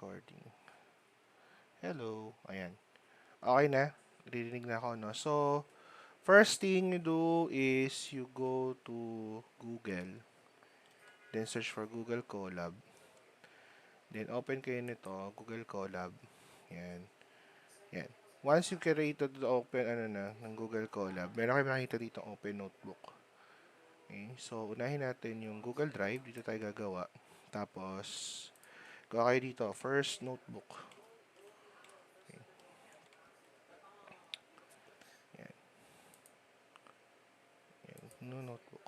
recording. Hello. Ayan. Okay na. Naririnig na ako, no? So, first thing you do is you go to Google. Then search for Google Colab. Then open kayo nito, Google Colab. Yan. Yan. Once you created the open, ng Google Colab, meron kayo makikita dito open notebook. Okay. So, unahin natin yung Google Drive. Dito tayo gagawa. Tapos, gawa kayo dito, first notebook. Yan. Yan. No notebook.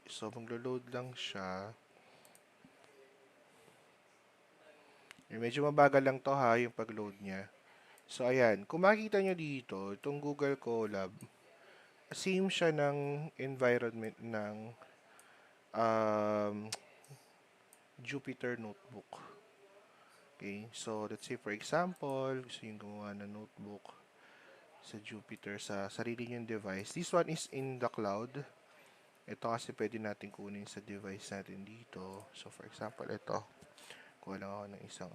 So, maglo-load lang siya. Medyo mabagal lang to ha, yung pag-load niya. So, ayan. Kung makikita nyo dito, itong Google Colab, same siya ng environment ng um, Jupyter Notebook. Okay, so let's say for example, gusto nyo gumawa ng notebook sa Jupyter sa sarili nyong device. This one is in the cloud. Ito kasi pwede natin kunin sa device natin dito. So for example, ito. Kuha lang ako ng isang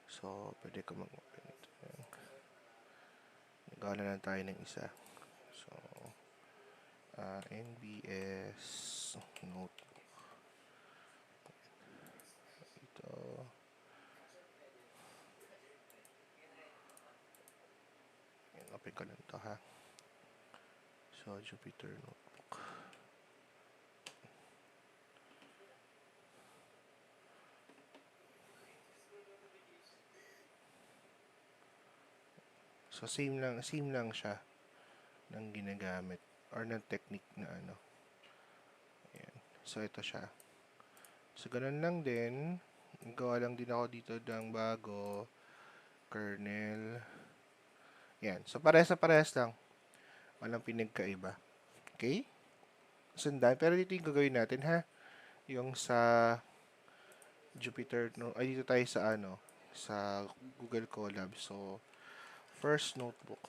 So, pwede ka mag-open ito. Nagawa na lang tayo ng isa. So, NBS Notebook. Ito. Open ko lang ito ha. So, Jupyter Notebook. So, same lang siya ng ginagamit or ng technique na Ayan. So, ito siya. So, ganun lang din. Gawa lang din ako dito ng bago. Kernel. Ayan. So, parehas lang. Walang pinagkaiba. Okay? Sundan. Pero dito yung gagawin natin, ha? Yung sa Jupyter, no? Ay, dito tayo sa sa Google Colab. So, first notebook.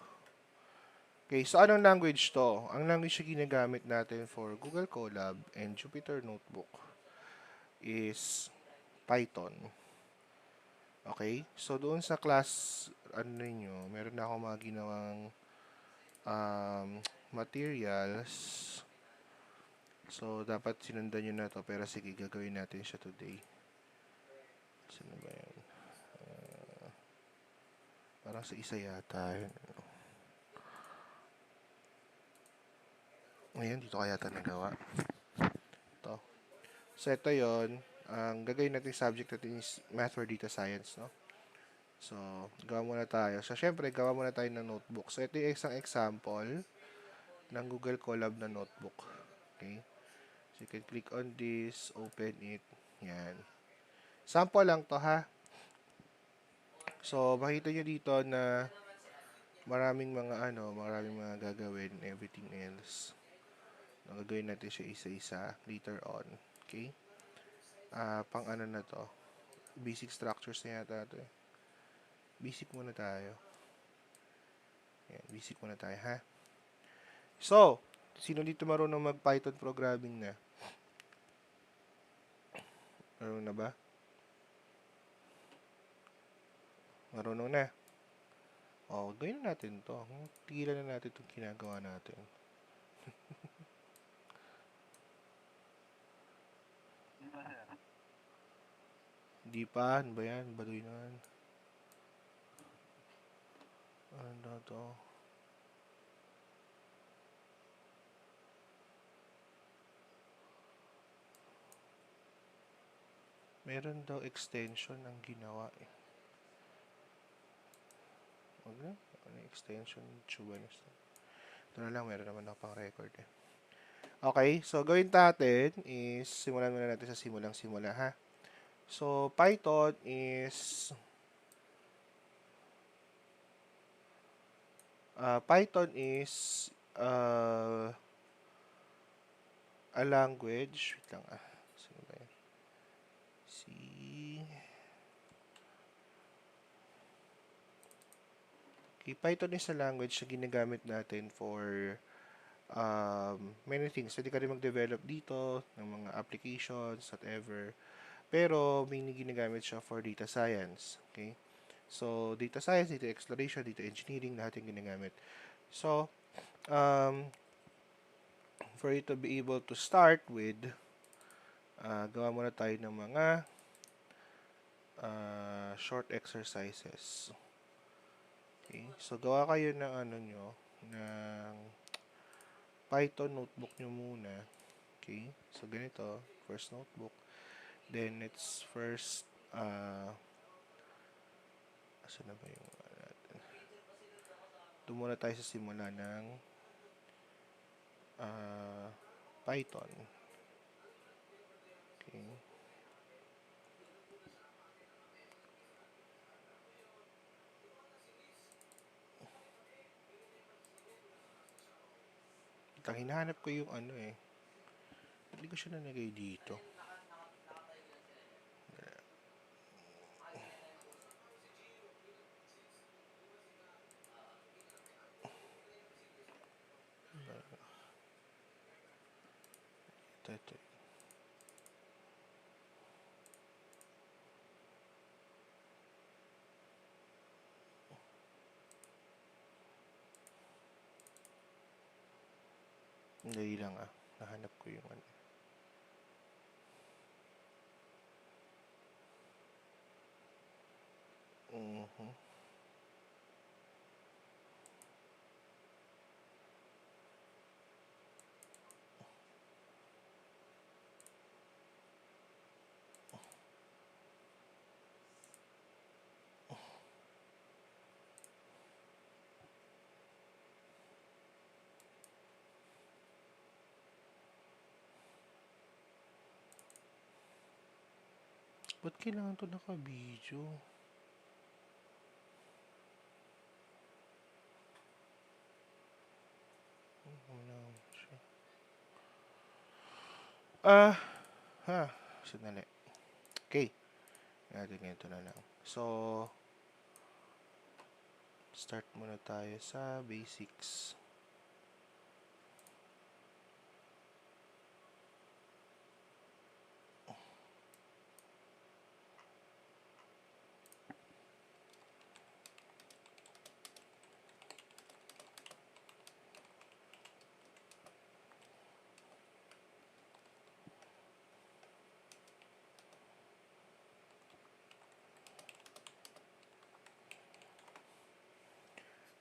Okay, so anong language to? Ang language na ginagamit natin for Google Colab and Jupyter Notebook is Python. Okay? So, doon sa class, meron na akong mga ginawang materials. So, dapat sinundan nyo na to. Pero sige, gagawin natin siya today. Sino ba yan? Parang sa isa yata. Ngayon, dito kaya ito nagawa. Ito. So, ito yun. Ang gagawin natin subject natin is math or data science, no? So, gawa muna tayo. So, syempre, gawa muna tayo ng notebook. So, ito yung isang example ng Google Colab na notebook. Okay? So, you can click on this, open it. Yan. Sample lang to, ha? So, makita nyo dito na maraming mga gagawin, everything else. Gagawin natin siya isa-isa later on. Okay? Pang na to? Basic structures na yata ito. Basic muna tayo. Yan, basic muna tayo, ha? So, sino dito marunong mag-Python programming na? Marunong na ba? Marunong na. O, gawin na natin to. Tigilan na natin itong ginagawa natin. Hindi pa. Ano ba yan? Baduy naman. Ano to? Meron daw extension ang ginawa eh. Huwag na. Ano yung extension? Chubanos. Ito na lang. Meron naman ako pang record eh. Okay. So, gawin natin is simulan muna natin sa simulang-simula ha. So, Python is a language. Wait lang Sino ba yan? Okay, Python is a language na ginagamit natin for many things. Pwede ka rin mag-develop dito ng mga applications, whatever. Pero mainly ginagamit siya for data science. Okay? So, data science, data exploration, data engineering, lahat yung ginagamit. So, um, for you to be able to start with, gawa muna tayo ng mga short exercises. Okay? So, gawa kayo ng ano nyo, ng Python notebook nyo muna. Okay? So, ganito, first notebook. Then, it's first, asan na ba yung, doon muna tayo sa simula ng Python. Okay. Hinahanap ko yung ano eh. Hindi ko siya nalagay dito. Ito. Hindi lang nahanap ko yung ano. Ba't kailangan to naka-video? Sandali. Okay. Natin ganito na lang. So, start muna tayo sa basics.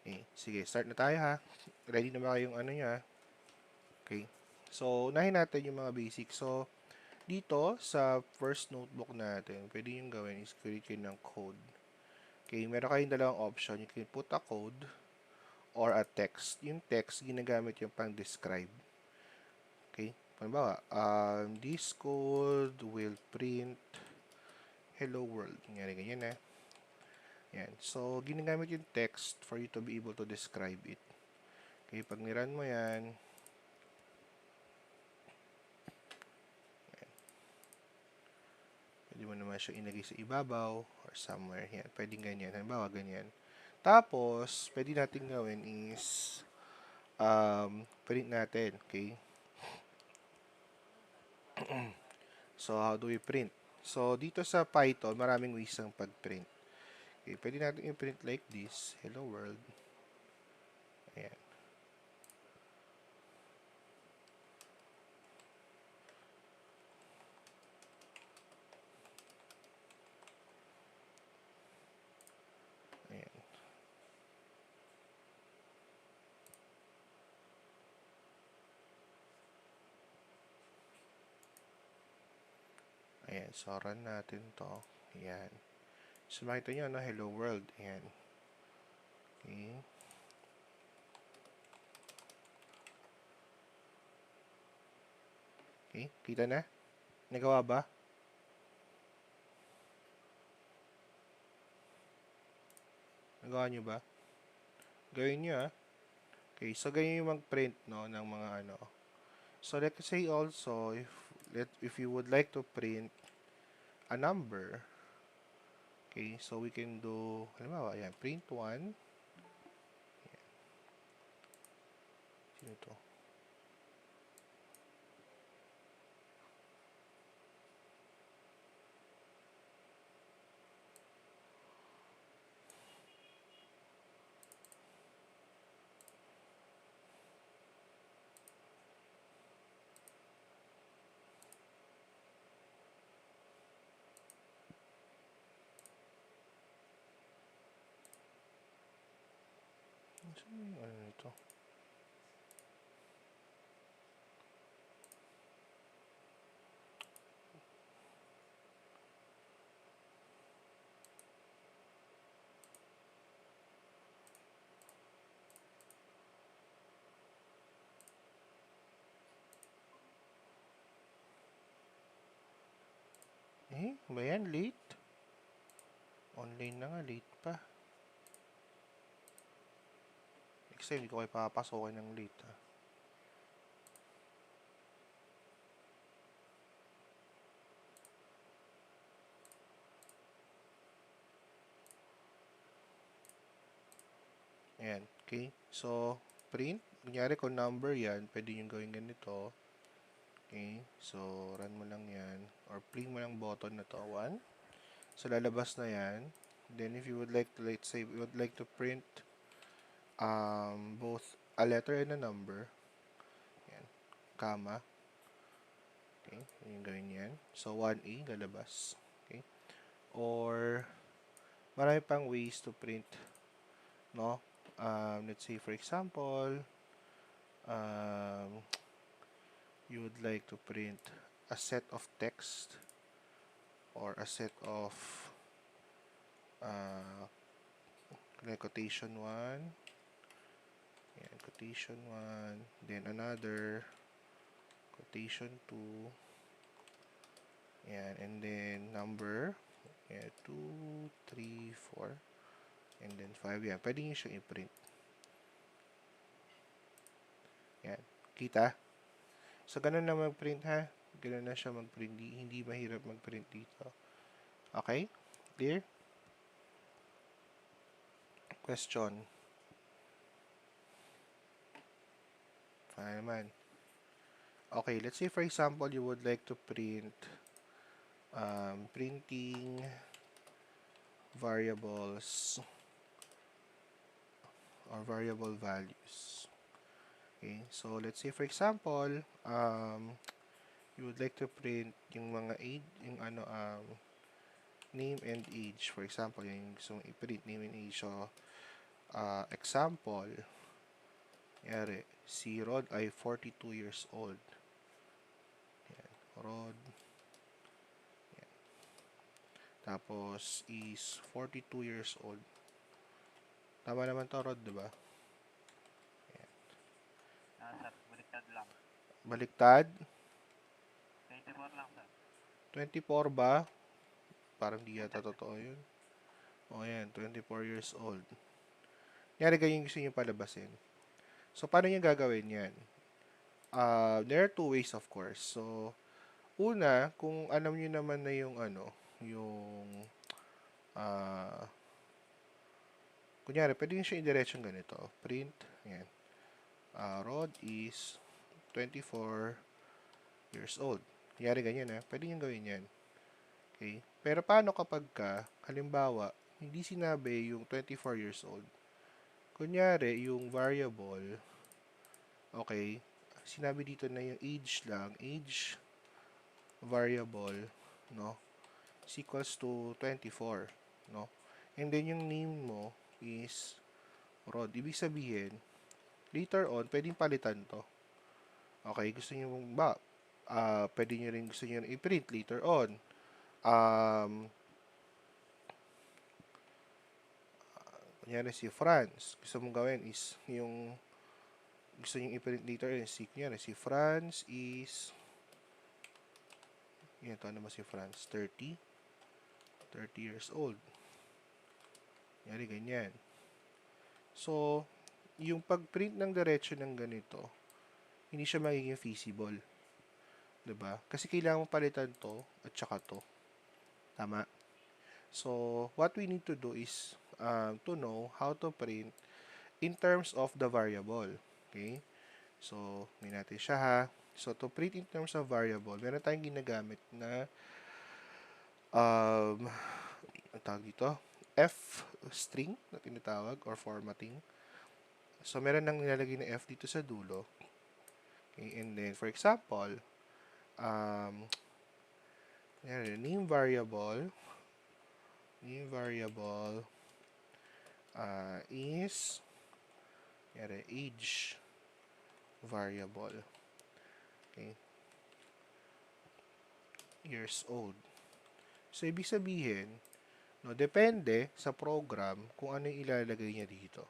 Okay. Sige, start na tayo ha. Ready na ba kayong ano niya? Okay. So, unahin natin yung mga basics. So, dito sa first notebook natin, pwede yung gawin is create kayo ng code. Okay, meron kayong dalawang option. You can put a code or a text. Yung text, ginagamit yung pang-describe. Okay, halimbawa, this code will print hello world. Ganyan na. Yan. So, ginagamit yung text for you to be able to describe it. Okay, pag niran mo yan, pwede mo naman siya ilagay sa ibabaw or somewhere. Yan, pwedeng ganyan. Halimbawa, ganyan. Tapos, pwede natin gawin is print natin. Okay? So, how do we print? So, dito sa Python, maraming ways ng pag-print. Okay, pwede natin i-print like this. Hello world. Ayan. Ayan. Ayan. So, run natin to. Ayan. So, makita nyo, no? Hello world. Ayan. Okay. Okay. Kita na? Nagawa ba? Nagawa nyo ba? Gawin nyo, Okay. So, ganyan yung mag-print, no? Ng mga ano. So, let's say also, if you would like to print a number, okay, so we can do, halimbawa, ayan, print 1. Sino to? Ano ito? Ba yan? Late? Online na nga, late pa. Next time, hindi ko kayo papasokin ng late, ha? Ayan, okay? So, print. Kunyari, kung number yan, pwede nyo gawin ganito. Okay? So, run mo lang yan. Or play mo lang button na to. 1. So, lalabas na yan. Then, if you would like to, let's say, you would like to print both a letter and a number. Ayan. Comma. Okay? Yung gawin yan. So, 1A, lalabas. Okay? Or, marami pang ways to print. No? Let's say, for example, you would like to print a set of text or a set of quotation 1, yan, quotation 1, then another quotation 2, yan, and then number, yan, 2, 3, 4, and then 5, yan, pwede nyo siyang i-print. Yan, kita? So, ganun na mag-print, ha? Ganun na siya mag-print, hindi mahirap mag-print dito. Okay? Clear? Question. Fine naman. Okay, let's say for example, you would like to print printing variables or variable values. Okay, so let's say for example, you would like to print yung mga age, yung name and age. For example, yung gusto mong i-print name and age. So, example, yari, si Rod ay 42 years old. Yan, Rod. Yan. Tapos, is 42 years old. Tama naman to, Rod, diba? Yan. Sir, baliktad lang. Baliktad? 24 lang, sir. 24 ba? Parang di yata totoo yun. O, yan, 24 years old. Yari ganyan gusto nyo palabasin. So, paano nyo gagawin yan? There are two ways, of course. So, una, kung alam nyo naman na yung kunyari, pwede nyo siya i-diretsyon ganito. Print, yan. Rod is 24 years old. Kunyari ganyan, ha? Pwede nyo gawin yan. Okay? Pero paano kapag halimbawa, hindi sinabi yung 24 years old? Kunyari, yung variable, okay, sinabi dito na yung age lang, age variable, no, is equals to 24, no? And then yung name mo is Rod. Ibig sabihin, later on, pwedeng palitan to. Okay, gusto niyo ba, pwede niyo rin gusto niyo i-print later on. Kunyari si Franz, gusto mong gawin is yung gusto niyo i-print later is kunyari si Franz is yan, ito ano ba si Franz? 30 years old. Kunyari ganyan. So, yung pag-print ng diretso ng ganito, hindi siya magiging feasible. 'Di ba? Kasi kailangan mo palitan to at saka to. Tama? So, what we need to do is to know how to print in terms of the variable. Okay? So, may natin siya ha. So, to print in terms of variable, meron tayong ginagamit na ang tawag dito, F string na tinatawag or formatting. So, meron nang nilalagay na F dito sa dulo. Okay? And then, for example, name variable is Kunyari, age variable. Okay. Years old. So, ibig sabihin, no, depende sa program kung ano yung ilalagay niya dito.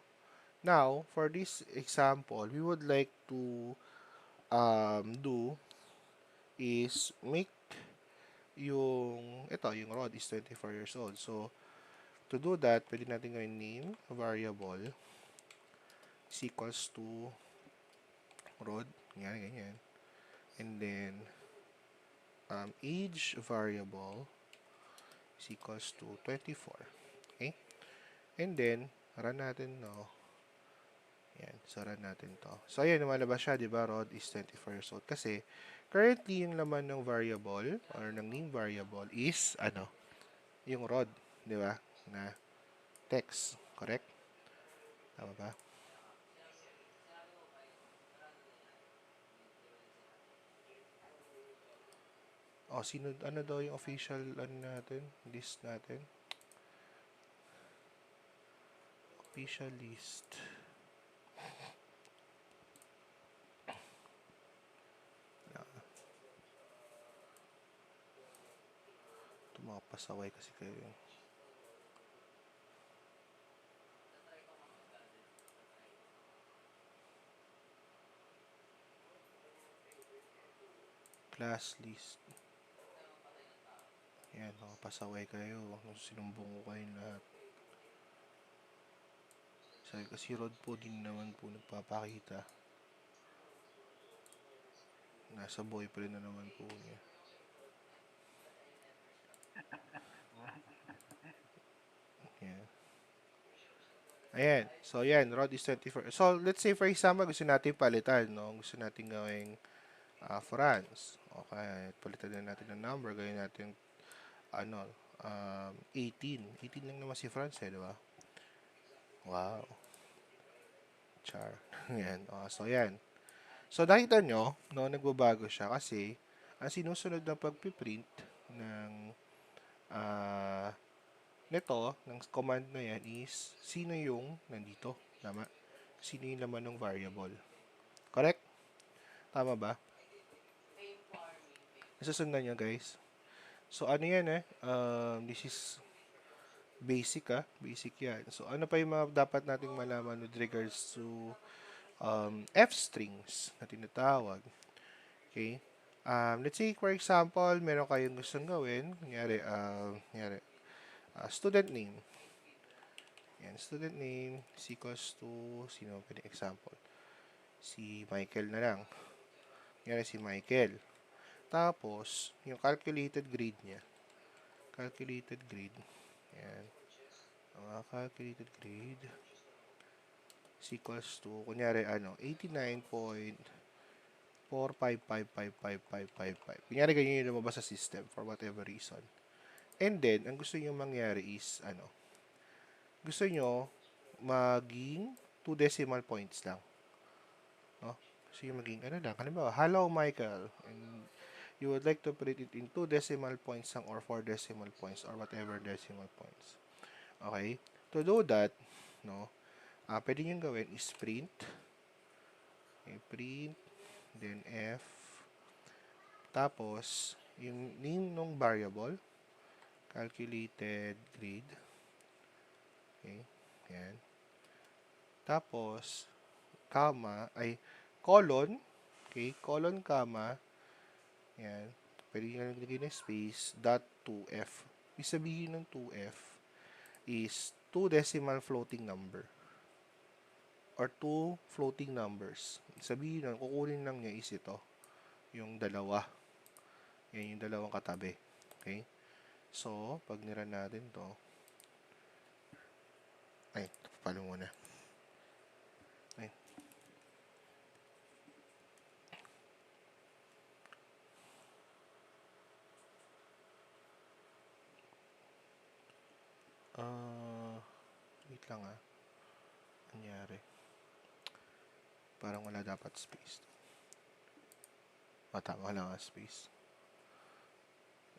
Now, for this example, we would like to do is make yung Rod is 24 years old. So, to do that, pwede natin gawin name variable is equals to Rod, ganyan. And then, age variable is equals to 24. Okay? And then, run natin, no? Yan, so run natin to. So, ayan, lumalabas siya, di ba? Rod is 24 years old. Kasi, currently, yung laman ng variable, or ng name variable, is, yung Rod, di ba? Na text. Correct? Tama ba? O, ano daw yung official, natin? List natin? Official list. Tumapasaway kasi kayo. Class list. Yan, pasaway kayo. Sinumbong ko kayo lahat. Sabi kasi Rod po din naman po nagpapakita. Nasa boyfriend na naman po niya. Yan. Ayan. So, yan. Rod is 24. So, let's say for example, gusto natin palitan, no? Gusto natin gawing France. Okay. Palitan na natin ng number. Gawin natin 18. 18 lang naman si France, di ba? Wow. Char. Yan. So, yan. So, nakita nyo, no, nagbabago siya kasi ang sinusunod na pagpiprint ng nito, ng command na yan is sino yung nandito. Tama? Sino yung laman ng variable. Correct? Tama ba? Nasusundan nyo, guys? So, ano yan this is basic basic yan. So, ano pa yung mga dapat nating malaman with regards to F strings na tinatawag. Okay? Let's say, for example, meron kayong gustong gawin. Kunyari, student name. Yan, student name is equals to, sino pwede example? Si Michael na lang. Kunyari si Michael. Tapos, yung calculated grade niya. Calculated grade. Yan. Ang calculated grade is equals to, kunyari, 89.4555555. Kunyari, ganyan yung lumabas sa system for whatever reason. And then, ang gusto nyo mangyari is, gusto nyo maging 2 decimal points lang. No? Gusto nyo maging, lang, halimbawa, hello, Michael. And you would like to print it in 2 decimal points lang or 4 decimal points or whatever decimal points. Okay? To do that, no, pwede nyo gawin is print. Okay, print, then F. Tapos, yung name ng variable, calculated grade. Okay, yan. Tapos, colon, okay, colon, comma, yan. Pwede nyo naglagay na space, dot 2F. Ibig sabihin ng 2F is 2 decimal floating number. Or 2 floating numbers. Sabihin nun, kukunin lang niya is ito. Yung dalawa. Yan yung dalawang katabi. Okay? So, pag niran natin to, palo muna. Ay. Wait lang Nangyari. Parang wala dapat space. Tama, wala nga space.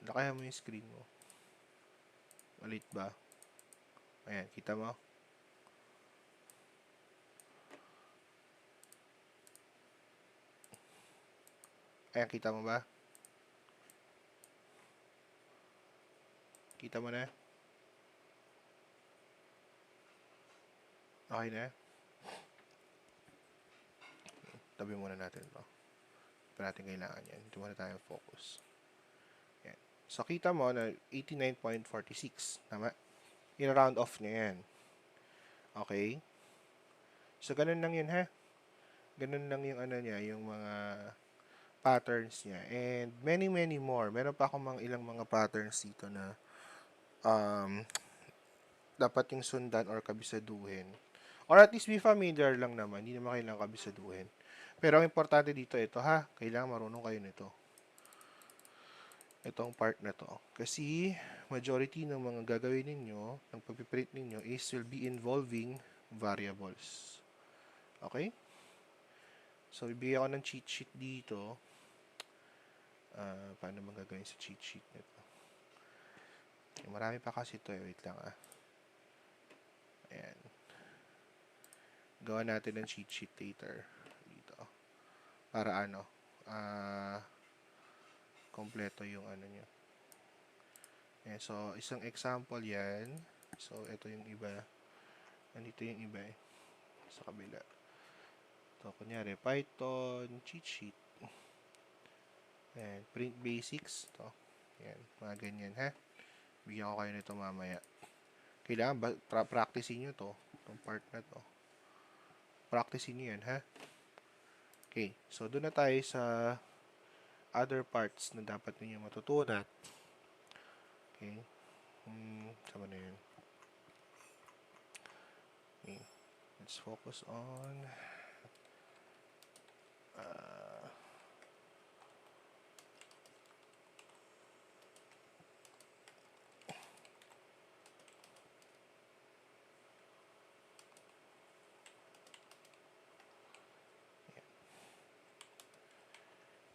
Lakayan mo yung screen mo. Ulit ba? Ayan, kita mo? Ayan, kita mo ba? Kita mo na? Okay na? Tabi muna natin ito. Pa natin kailangan yan. Hindi muna tayo focus. Yan. So, kita mo na 89.46. Tama? I-round off niya yan. Okay? So, ganun lang yun, ha? Ganun lang yung ano niya, yung mga patterns niya. And many, many more. Meron pa akong mga ilang mga patterns dito na dapat yung sundan or kabisaduhin. Or at least be familiar lang naman. Hindi naman kailangan kabisaduhin. Pero ang importante dito, ito ha. Kailangan marunong kayo nito. Itong part na to. Kasi majority ng mga gagawin ninyo, ng pagpiprint ninyo is will be involving variables. Okay? So, bibigyan ko ng cheat sheet dito. Paano bang gagawin sa cheat sheet nito? Marami pa kasi ito eh. Wait lang ah. Ayan. Gawa natin ng cheat sheet later. Dito. Para ano? Kompleto yung ano nyo. Ayan. So, isang example yan. So, ito yung iba. Nandito yung iba eh. Sa kabila. Ito, kunyari, Python, cheat sheet. Ayan. Print basics. Ito. Ayan. Mga ganyan ha. Bigyan ko kayo nito mamaya. Kailangan practicein nyo to. Itong part na to. Practicein nyo yan, ha? Okay. So, doon na tayo sa other parts na dapat ninyo matutunan. Okay. Sama na yun. Okay. Let's focus on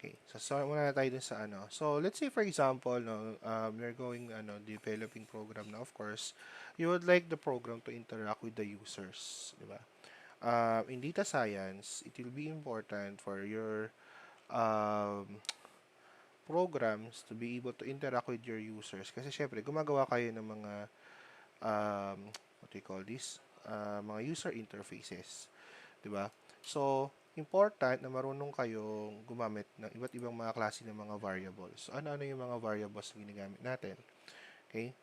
okay. So, start muna tayo dun sa ano. So, let's say for example, no, you're going developing program na, of course, you would like the program to interact with the users, di ba? In data science, it will be important for your programs to be able to interact with your users. Kasi syempre, gumagawa kayo ng mga what do you call this? Mga user interfaces. Diba? So, important na marunong kayong gumamit ng iba't ibang mga klase ng mga variables. So, ano-ano yung mga variables na ginagamit natin? Okay?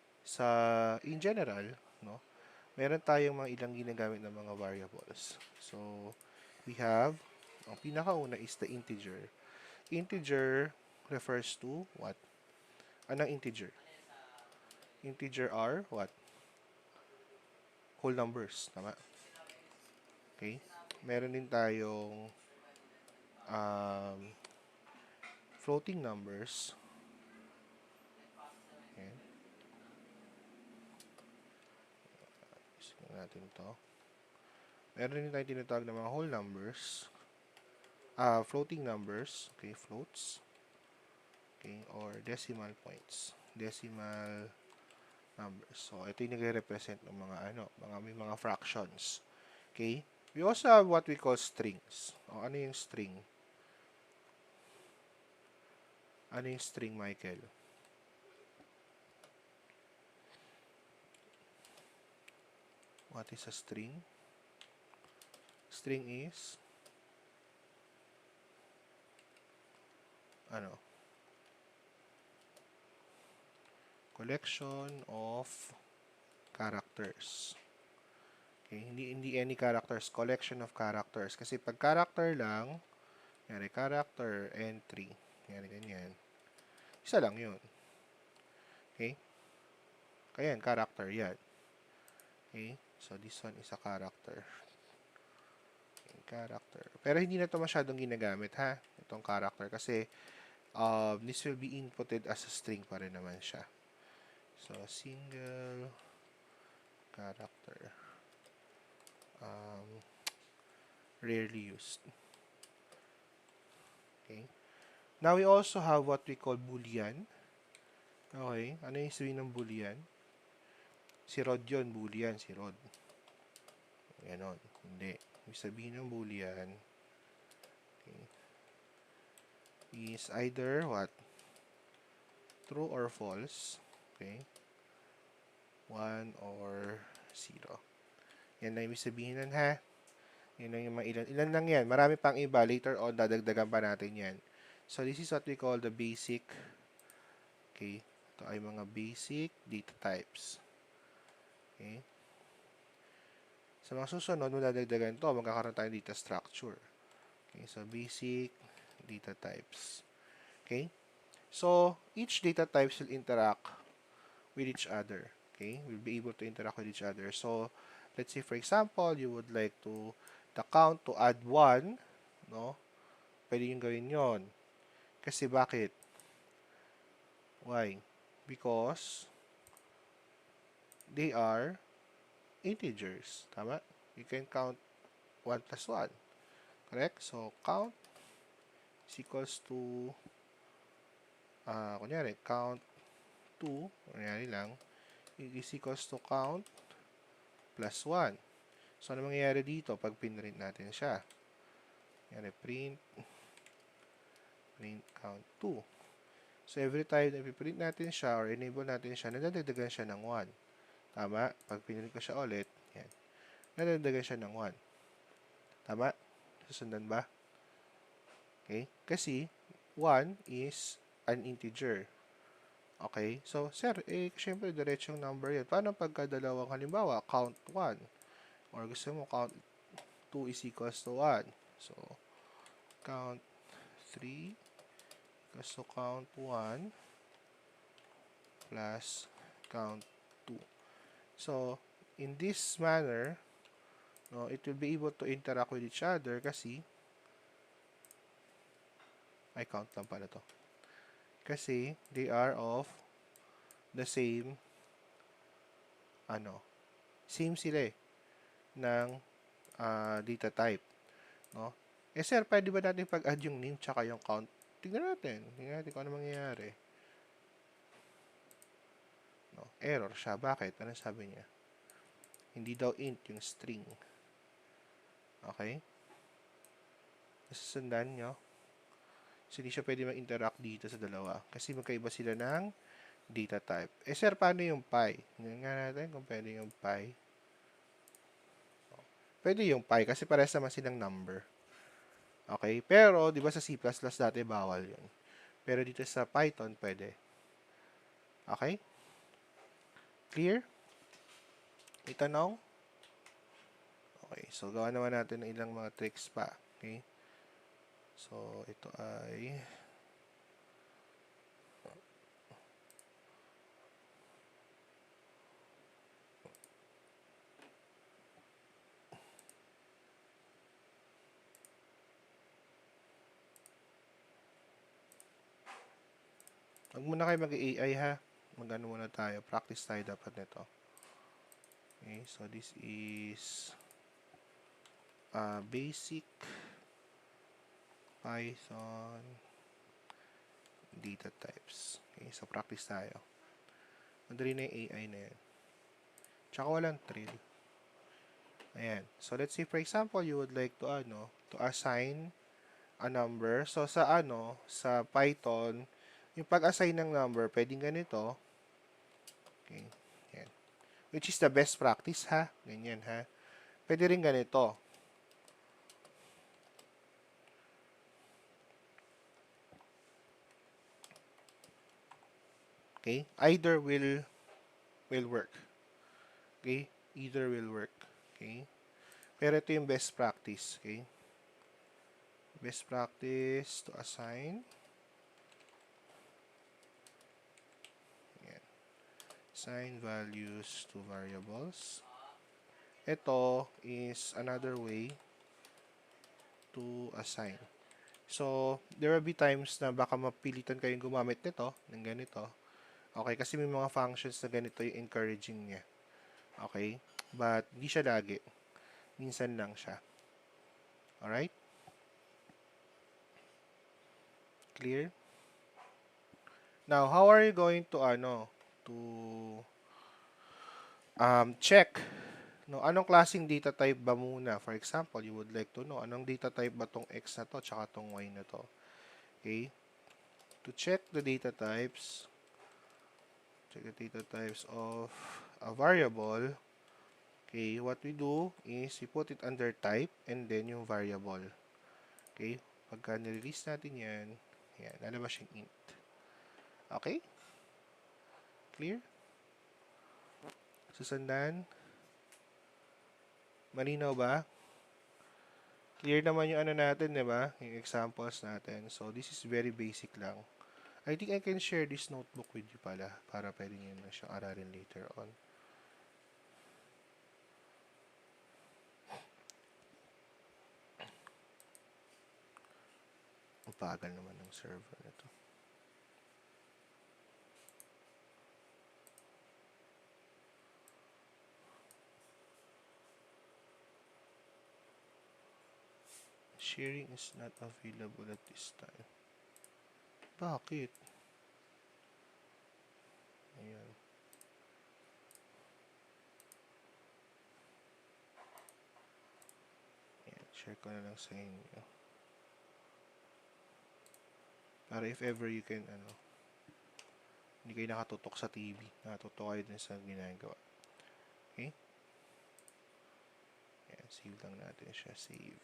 In general, no, meron tayong mga ilang ginagamit ng mga variables. So, we have, ang pinakauna is the integer. Integer refers to what? Anong integer? Integer are what? Whole numbers. Tama? Okay? Meron din tayong floating numbers. Okay. Isipin natin to. Meron din tayong tinatawag na mga whole numbers. Floating numbers. Okay, floats. Okay, or decimal points. Decimal numbers. So, ito yung nagre-represent ng mga may mga fractions. Okay? We also have what we call strings. O, ano yung string? Ano yung string, Michael? What is a string? String is collection of characters. Okay, hindi any characters, collection of characters. Kasi pag character lang, yari character entry, yari ganyan. Isa lang yun. Okay? Kaya yan, character yan. Okay? So, this one is a character. Okay, character. Pero hindi na ito masyadong ginagamit, ha? Itong character. Kasi, this will be inputted as a string pa rin naman siya. So, single character. Rarely used. Okay. Now, we also have what we call boolean. Okay. Ano yung sabihin ng boolean? Si Rod yun. Boolean. Si Rod. Ganon. Hindi. Yung sabihin ng boolean. Okay. is either what? True or false. Okay. 1 or 0. Yan na ibig sabihin nun, ha? Yan lang yung mga ilan. Ilan lang yan. Marami pang iba. Later on, dadagdagan pa natin yan. So, this is what we call the basic. Okay. Ito ay mga basic data types. Okay. Sa mga susunod, madadagdagan to. Magkakaroon tayo data structure. Okay. So, basic data types. Okay. So, each data types will interact with each other. Okay. We'll be able to interact with each other. So, let's say, for example, you would like to the count to add 1, no? Pwede yung gawin yon. Kasi bakit? Why? Because they are integers. Tama? You can count 1 plus 1. Correct? So, count is equals to, kunyari, count 2, kunyari lang, is equals to count plus 1. So, ano mangyayari dito pag pinrint natin siya? Kunyari, print count 2. So, every time na ipiprint natin siya or enable natin siya, nadadagdagan siya ng 1. Tama? Pag pinrint ko siya ulit, yan. Nadadagdagan siya ng 1. Tama? Susundan ba? Okay? Kasi, 1 is an integer. Okay? So, sir, syempre, diretsong number yan. Paano pagka dalawang halimbawa, count 1? Or gusto mo, count 2 is equals to 1. So, count 3 equals to count 1 plus count 2. So, in this manner, no, it will be able to interact with each other kasi ay count lang pala to. Kasi they are of the same same sila ng data type, no? Sir, pwede ba natin pag-add yung name tsaka yung count? Tingnan natin kung ano mangyayari. No, error siya. Bakit? Ano sabi niya? Hindi daw int yung string. Okay? Nasusundan nyo? So, hindi siya pwede mag-interact dito sa dalawa. Kasi magkaiba sila ng data type. Sir, paano yung pi? Tingnan nga natin kung pwede yung pi. Pwede yung pi kasi parehas naman silang number. Okay? Pero, di ba sa C++ dati bawal yun. Pero dito sa Python, pwede. Okay? Clear? May tanong? Okay. So, gawa naman natin ng ilang mga tricks pa. Okay? So, ito ay wag muna kayo mag-AI ha. Mag-ano muna tayo. Practice tayo dapat nito. Okay, so this is basic Python data types. Okay, so practice tayo. Madali na yung AI na yan. Tsaka walang trill. Ayan. So let's say for example, you would like to to assign a number. So sa sa Python, yung pag-assign ng number, pwedeng ganito. Okay. Yan. Which is the best practice, ha? Ganyan, ha? Pwede rin ganito. Okay? Either will work. Okay? Either will work. Okay? Pero ito yung best practice. Okay? Best practice to assign. Assign values to variables. Ito is another way to assign. So, there will be times na baka mapilitan kayong gumamit nito, ng ganito. Okay, kasi may mga functions na ganito yung encouraging niya. Okay? But, hindi siya lagi. Minsan lang siya. Alright? Clear? Now, how are you going to, to check anong klaseng data type ba muna? For example, you would like to know anong data type ba tong X na to tsaka tong Y na to. Okay? to check the data types, of a variable, okay, what we do is we put it under type and then yung variable. Okay? Pagka nirelease natin yan, lalabas yung int. Okay? Clear? Susundan? Malinaw ba? Clear naman yung ano natin, di ba? Yung examples natin. So, this is very basic lang. I think I can share this notebook with you pala para pwede nyo na siyang aralin later on. Ang bagal naman ng server nito. Sharing is not available at this time. Bakit? Ayan. Ayan. Share ko na lang sa inyo. Para if ever you can, hindi kayo nakatutok sa TV. Nakatutok kayo din sa ginagawa. Okay? Ayan. Save lang natin siya. Save.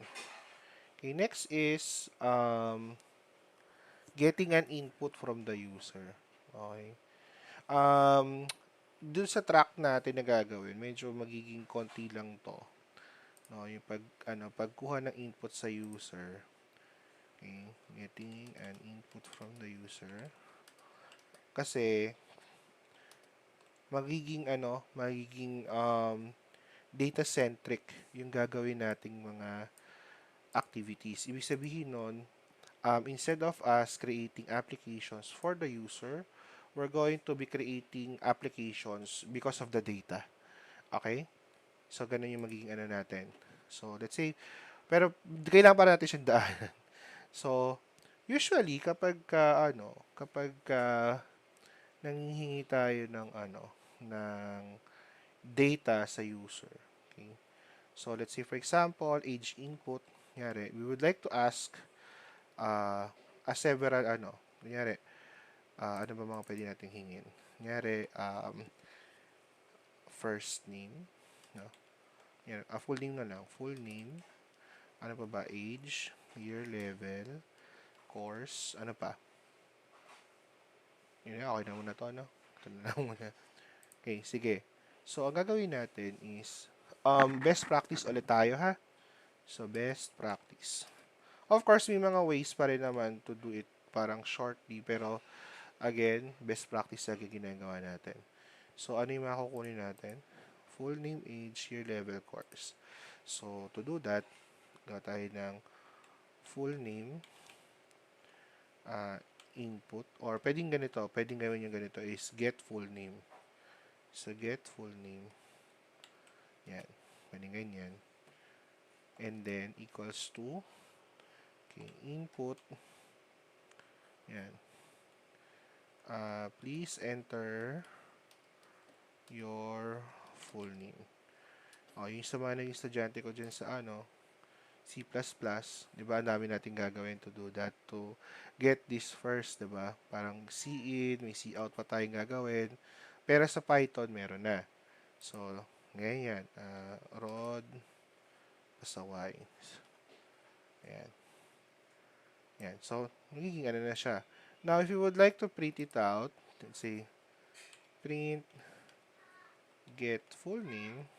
Okay, next is getting an input from the user. Okay. Dun sa track natin na gagawin, medyo magiging konti lang to. No, yung pagkuha ng input sa user. Okay, getting an input from the user. Kasi magiging data centric yung gagawin nating mga activities. Ibig sabihin nun, instead of us creating applications for the user, we're going to be creating applications because of the data. Okay? So, ganun yung magiging natin. So, let's say, pero kailangan pa natin siyang daanan. So, usually, kapag nanghihingi tayo ng ng data sa user. Okay? So, let's say, for example, age input. Kunyari, we would like to ask several kunyari, ano ba mga pwede nating hingin? Kunyari, first name, no? Yan, full name na lang. Full name, ano pa ba? Age, year level, course, ano pa? Yun, okay na muna to, no? Ito na lang muna. Okay, sige. So, ang gagawin natin is, best practice ulit tayo, ha? So, best practice. Of course, may mga ways pa rin naman to do it parang shortly, pero again, best practice lagi ginagawa natin. So, ano yung makukunin natin? Full name, age, year, level, course. So, to do that, gawa tayo ng full name, input, or pwedeng ganito, pwedeng gawin yung ganito is get full name. So, get full name. Yan. Pwedeng ganyan. And then, equals to, okay, input, yan. Please enter your full name. Yung sa mga naging estudyante ko dyan sa C++, di ba, ang dami natin gagawin to do that, to get this first, di ba? Parang C in, may C out pa tayong gagawin. Pero sa Python, meron na. So, ngayon yan, rod sa Y. Ayan. Ayan. So, magiging na siya. Now, if you would like to print it out, let's say, print get full name.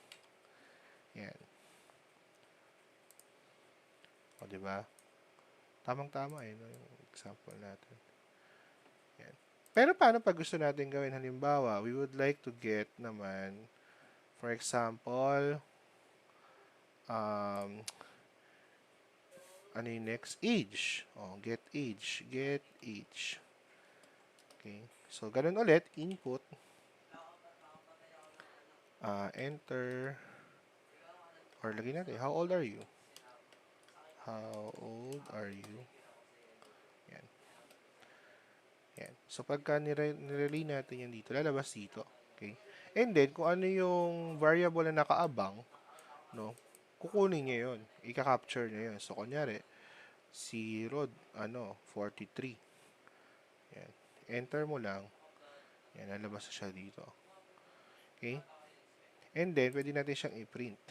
Yan. O, diba? Tamang-tama no, yung example natin. Yan. Pero paano pag gusto natin gawin? Halimbawa, we would like to get naman, for example, ano yung next? Age. O, get age. Get age. Okay. So, ganun ulit. Input. Enter. Or lagyan natin, how old are you? How old are you? Yan. Yan. So, pagka nirelay natin yan dito, lalabas dito. Okay? And then, kung ano yung variable na nakaabang, no, kukunin niya yun. Ika-capture niya yun. So, kunyari, si Rod, 43. Yan. Enter mo lang. Yan, lalabas na siya dito. Okay? And then, pwede natin siyang i-print.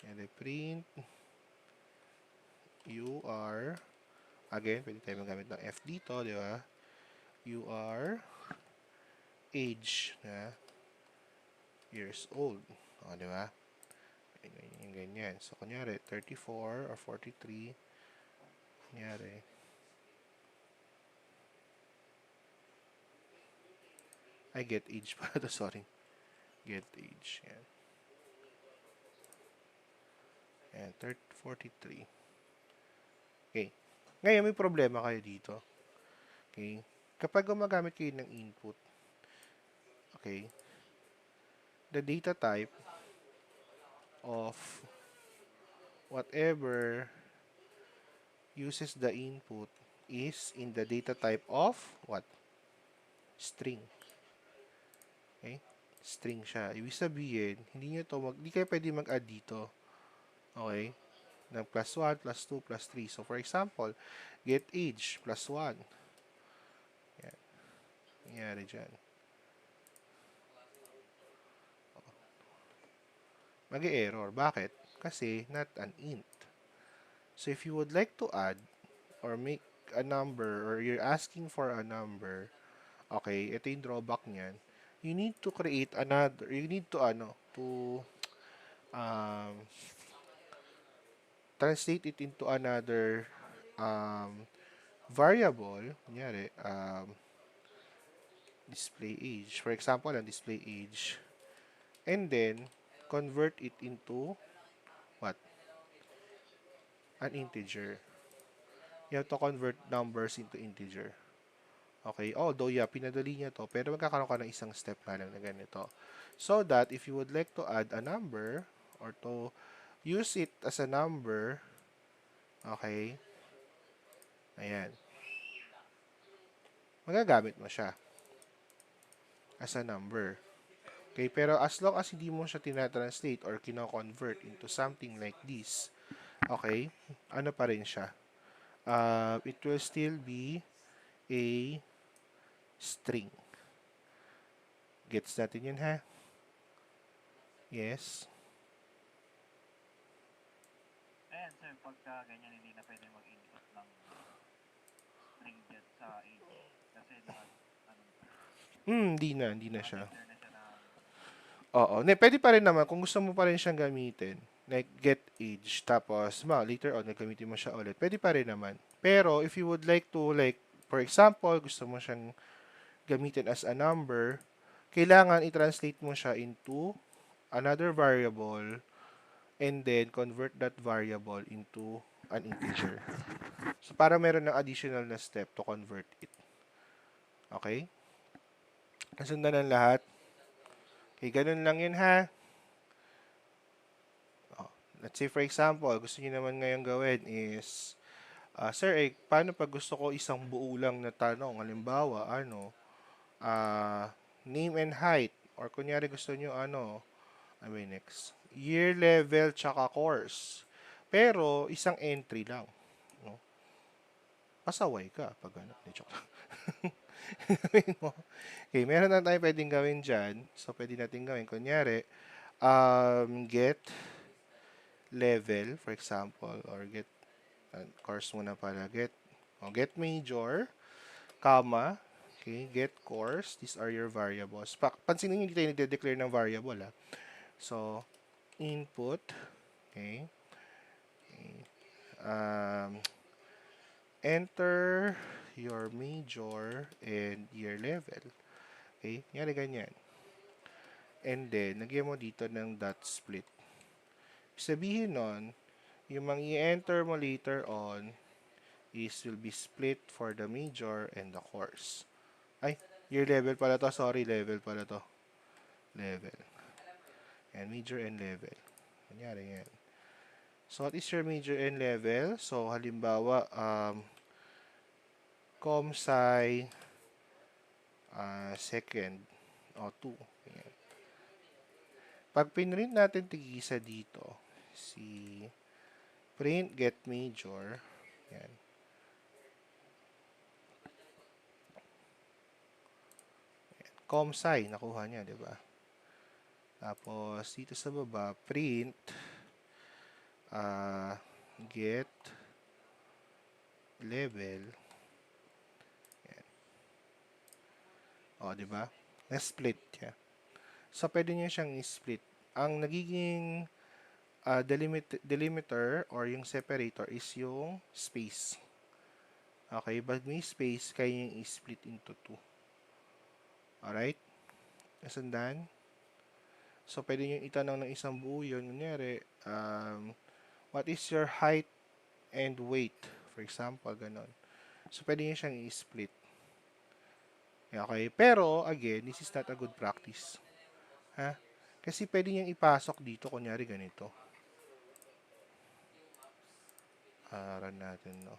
Yan, i-print UR. Again, pwede tayo magamit ng F dito, di ba? UR age na years old. O, di ba? Yung ganyan. So, kunyari, 34 or 43. Kunyari. I get age pa ito, sorry. Get age. Yan. Yan, 43. Okay. Ngayon, may problema kayo dito. Okay. Kapag gumagamit kayo ng input, okay, the data type of whatever uses the input is in the data type of what? String. Okay? String siya. Ibig sabihin, hindi kayo pwede mag-add dito. Okay? Ng plus 1, plus 2, plus 3. So, for example, get age, plus 1. Yan. Nangyari dyan. Mag-error. Bakit? Kasi not an int. So, if you would like to add or make a number or you're asking for a number, okay, ito yung drawback niyan. You need to create another, you need to um, translate it into another variable. Kunyari, display age. For example, ang display age. And then, convert it into what? An integer. You have to convert numbers into integer. Okay, although yeah, pinadali niya to, pero magkakaroon ka ng isang step nga lang na ganito. So that if you would like to add a number or to use it as a number, okay, ayan, magagamit mo siya as a number. Okay, pero as long as hindi mo siya tinatranslate or kino-convert into something like this, okay, ano pa rin siya? It will still be a string. Gets natin yun, ha? Yes. Ayan, sir, pagka ganyan, hindi na pwede mag-input ng string dyan sa age. Kasi Hindi na siya. declare na siya ng Oo. Pwede pa rin naman kung gusto mo pa rin siyang gamitin. Like, get age. Tapos, later on, gagamitin mo siya ulit. Pwede pa rin naman. Pero, if you would like to, like, for example, gusto mo siyang gamitin as a number, kailangan i-translate mo siya into another variable and then convert that variable into an integer. So, para meron ng additional na step to convert it. Okay? Nasundan ng lahat? Okay, ganun lang yun, ha? Let's say for example, gusto niyo naman ngayon gawin is, sir, paano pag gusto ko isang buo lang na tanong? Halimbawa, name and height. Or kunyari gusto niyo next? Year, level, tsaka course. Pero, isang entry lang. No? Pasaway ka pag ano. Joke lang. Okay, meron na tayo pwedeng gawin dyan. So, pwede natin gawin. Kunyari, get level, for example, or get course muna pala, get major, comma, okay, get course, these are your variables. Pansinin nyo, hindi tayo nagde-declare ng variable, ha. So, input, okay, enter your major and year level. Okay, ganyan. And then, nagyan mo dito ng dot split. Sabihin nun, yung i-enter mo later on will be split for the major and the course. Ay, year level pala to. Sorry, level pala to. Level. And major and level. Kunyari yan. So, what is your major and level? So, halimbawa, ComSci second o 2. Ayan. Pag pinrint natin tigisa dito, si print get major, yan. com sci, nakuha niya, di ba? Tapos, dito sa baba, print, get level. Yan. O, di ba? Na-split niya. So, pwede niya siyang i-split. Ang nagiging delimiter or yung separator is yung space. Okay, pag may space, kaya yung i-split into 2. Alright? Nasundan? So, pwede nyo itanong ng isang buo yun. Kunyari, what is your height and weight? For example, ganon. So, pwede nyo siyang i-split. Okay? Pero, again, this is not a good practice. Ha? Kasi pwede nyo ipasok dito, kunyari ganito. Run natin, no?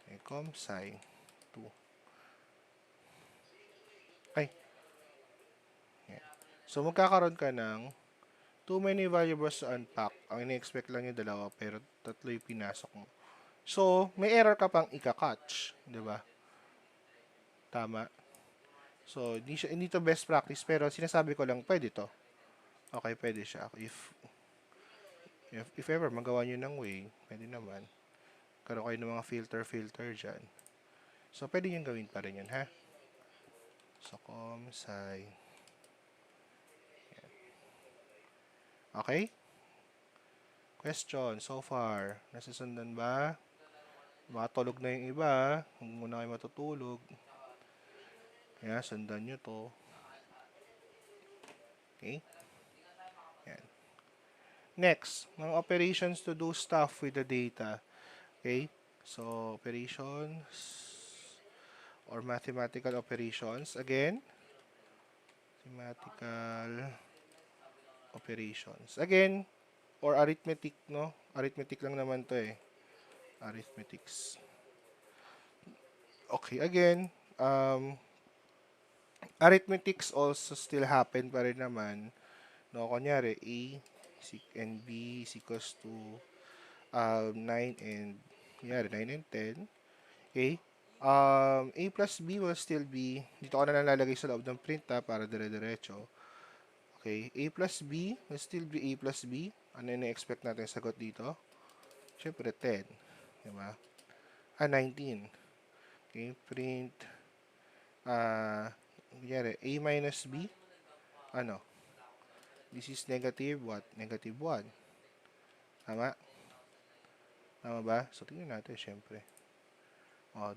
Okay, com sci 2. Ay. Yan. So, magkakaroon ka ng too many variables to unpack. Ang ini-expect lang yung dalawa, pero tatlo yung pinasok mo. So, may error ka pang ika-catch. Di ba? Tama. So, hindi to best practice, pero sinasabi ko lang, pwede to. Okay, pwede siya. If ever magawa nyo ng way, pwede naman. Karoon kayo ng mga filter dyan. So, pwede nyo gawin pa rin yun, ha? So, com sci. Okay? Question, so far. Nasusundan ba? Matulog na yung iba. Huwag muna kayo matutulog. Kaya, sundan nyo to. Okay? Yan. Next, mga operations to do stuff with the data. Okay? So, operations or mathematical operations. Again, mathematical operations. Again, or arithmetic, no? Arithmetic lang naman to eh. Arithmetics. Okay, again, arithmetics also still happen pa rin naman. No, kunyari, A and B is equals to 9 and, kunyari, 9 and 10. Okay? A plus B will still be, dito ko na nalalagay sa loob ng print para dire-diretso. Okay, A plus B will still be A plus B. Ano yung na-expect natin sagot dito? Siyempre, 10. Diba? 19. Okay, print, kunyari, A minus B, ano? This is negative what? Negative 1. Tama? Tama ba? So, tingnan natin, syempre.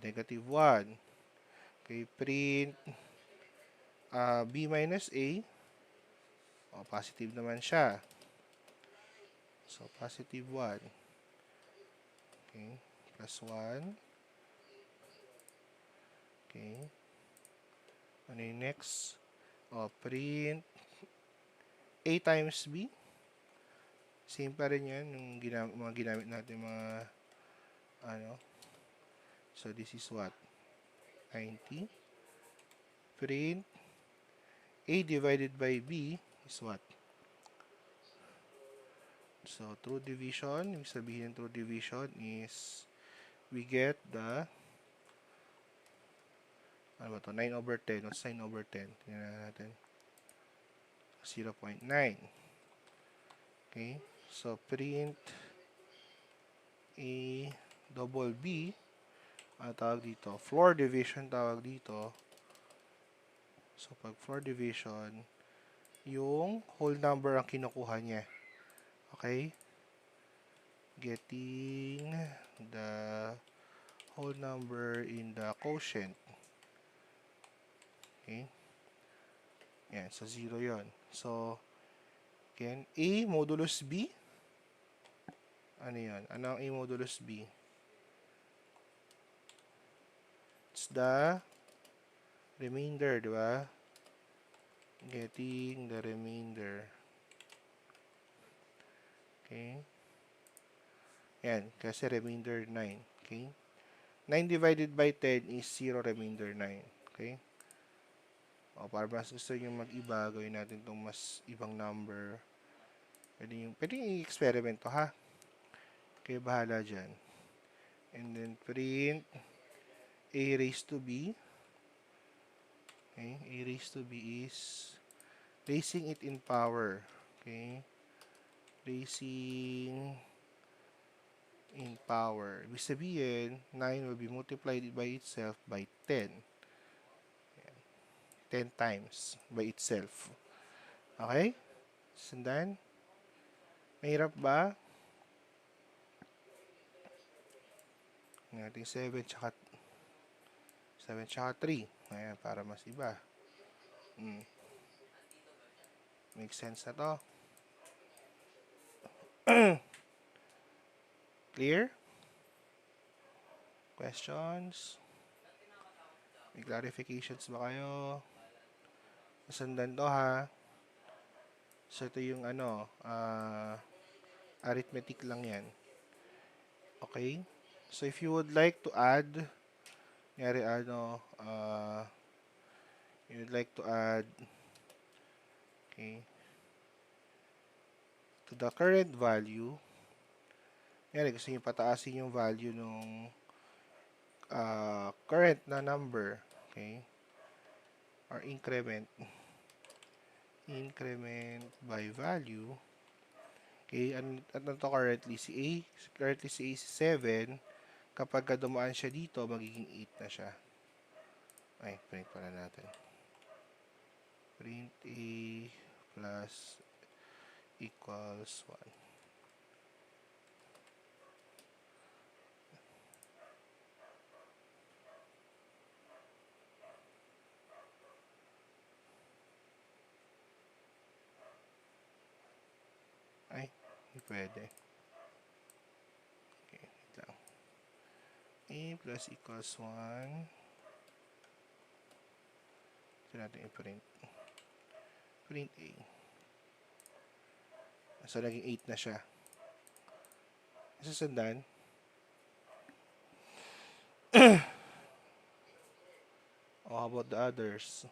Negative 1. Okay, print, B minus A. Positive naman siya. So, positive 1. Okay, plus 1. Okay. Ano yung next? Print A times B. Same pa rin yan yung mga ginamit natin mga ano. So, this is what? 90. Print A divided by B is what? So, true division, yung sabihin ng true division is we get the 9 over 10. What's 9 over 10? Tingnan natin. 0.9. Okay. So, print A double B. Tawag dito. Floor division tawag dito. So, pag floor division, yung whole number ang kinukuha niya. Okay? Getting the whole number in the quotient. Okay? Yan. So, 0 yon. So, again, A modulus B. Ano yan? Ano ang A modulus B? It's the remainder, di ba? Getting the remainder. Okay? Yan. Kasi remainder 9. Okay? 9 divided by 10 is 0 remainder 9. Okay? Para mas gusto nyo mag-iba, gawin natin itong mas ibang number. Pwede yung i-experiment to, ha? Okay, bahala dyan. And then print A raised to B. Okay, a raised to b is raising it in power. Okay, raising in power. Ibig sabihin, 9 will be multiplied by itself by 10. 10 times by itself. Okay? Sundan? Mahirap ba? Natin 7 tsaka 3. Ayan, para mas iba. Make sense na to? Clear? Questions? May clarifications ba kayo? Sundan to ha. So, ito yung arithmetic lang yan. Okay? So, if you would like to add, nyari you would like to add, okay, to the current value, nyari gusto nyo pataasin yung value nung current na number, okay, or increment by value. Okay, ano to currently? Currently si A is 7. Kapag dumaan siya dito, magiging 8 na siya. Ay, print pala natin. Print A plus equals 1. Ay, hindi pwede. Okay, wait lang. A plus equals 1. Ito natin i-print. Print A. So, naging 8 na siya. Susundan. How about the others?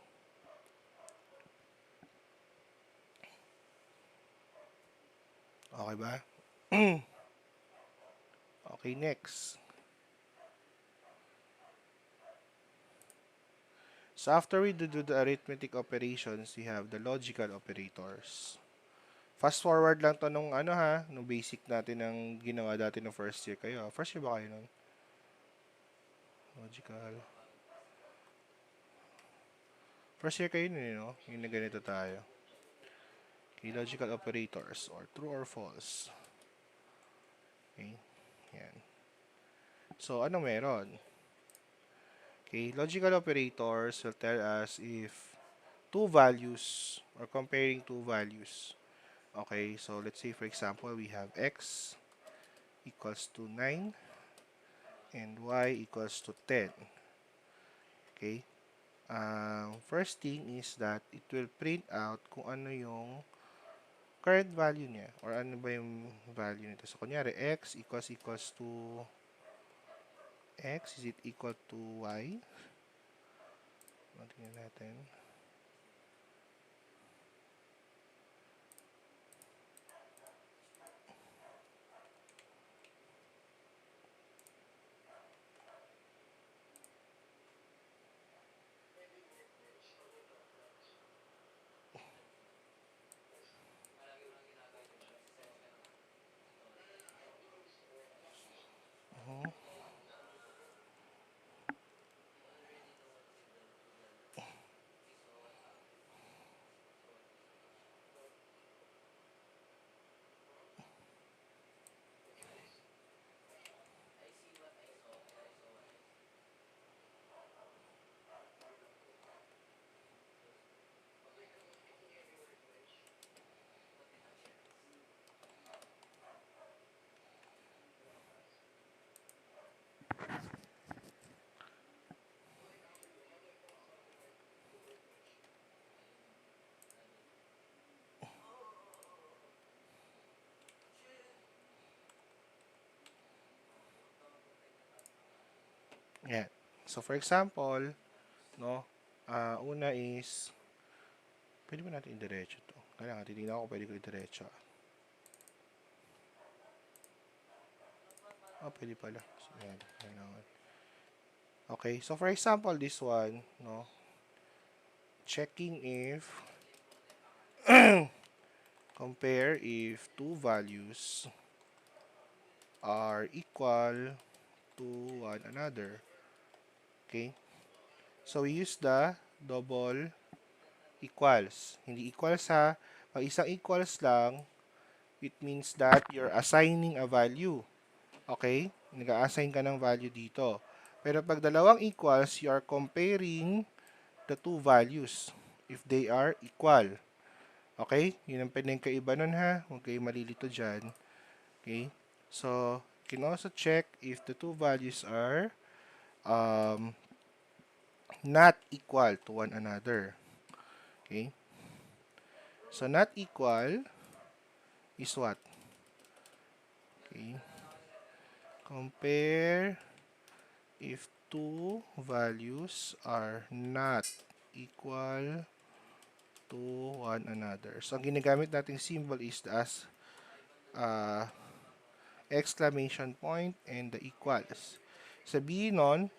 Okay ba? Okay, next. So, after we do the arithmetic operations, we have the logical operators. Fast forward lang to nung nung basic natin ng ginawa dati no first year kayo. First year ba kayo nun? Logical. First year kayo nun, no? Yung na ganito tayo. Okay, logical operators or true or false. Okay, yan. So, ano meron? Okay, logical operators will tell us if two values or comparing two values. Okay, so let's say for example, we have x equals to 9 and y equals to 10. Okay, first thing is that it will print out kung ano yung current value niya or ano ba yung value nito. So, kunyari, x equals to x, is it equal to y? Tingnan natin. Yan. So, for example, no, una is, pwede ba natin indiretso to? Kailangan, titignan ako pwede ko indiretso. Pwede pala. So, yan, kailangan. Okay, so for example, this one, no, checking if compare if two values are equal to one another. Okay? So we use the double equals. Hindi equals ha. Pag isang equals lang, it means that you're assigning a value. Okay? Nag-a-assign ka ng value dito. Pero pag dalawang equals, you are comparing the two values if they are equal. Okay? Yun ang pinagkaiba nun ha. Huwag kayo malilito dyan. Okay? So, you can also check if the two values are um, not equal to one another. Okay? So, not equal is what? Okay? Compare if two values are not equal to one another. So, ang ginagamit nating symbol is as uh, exclamation point and the equals. Sabihin nun,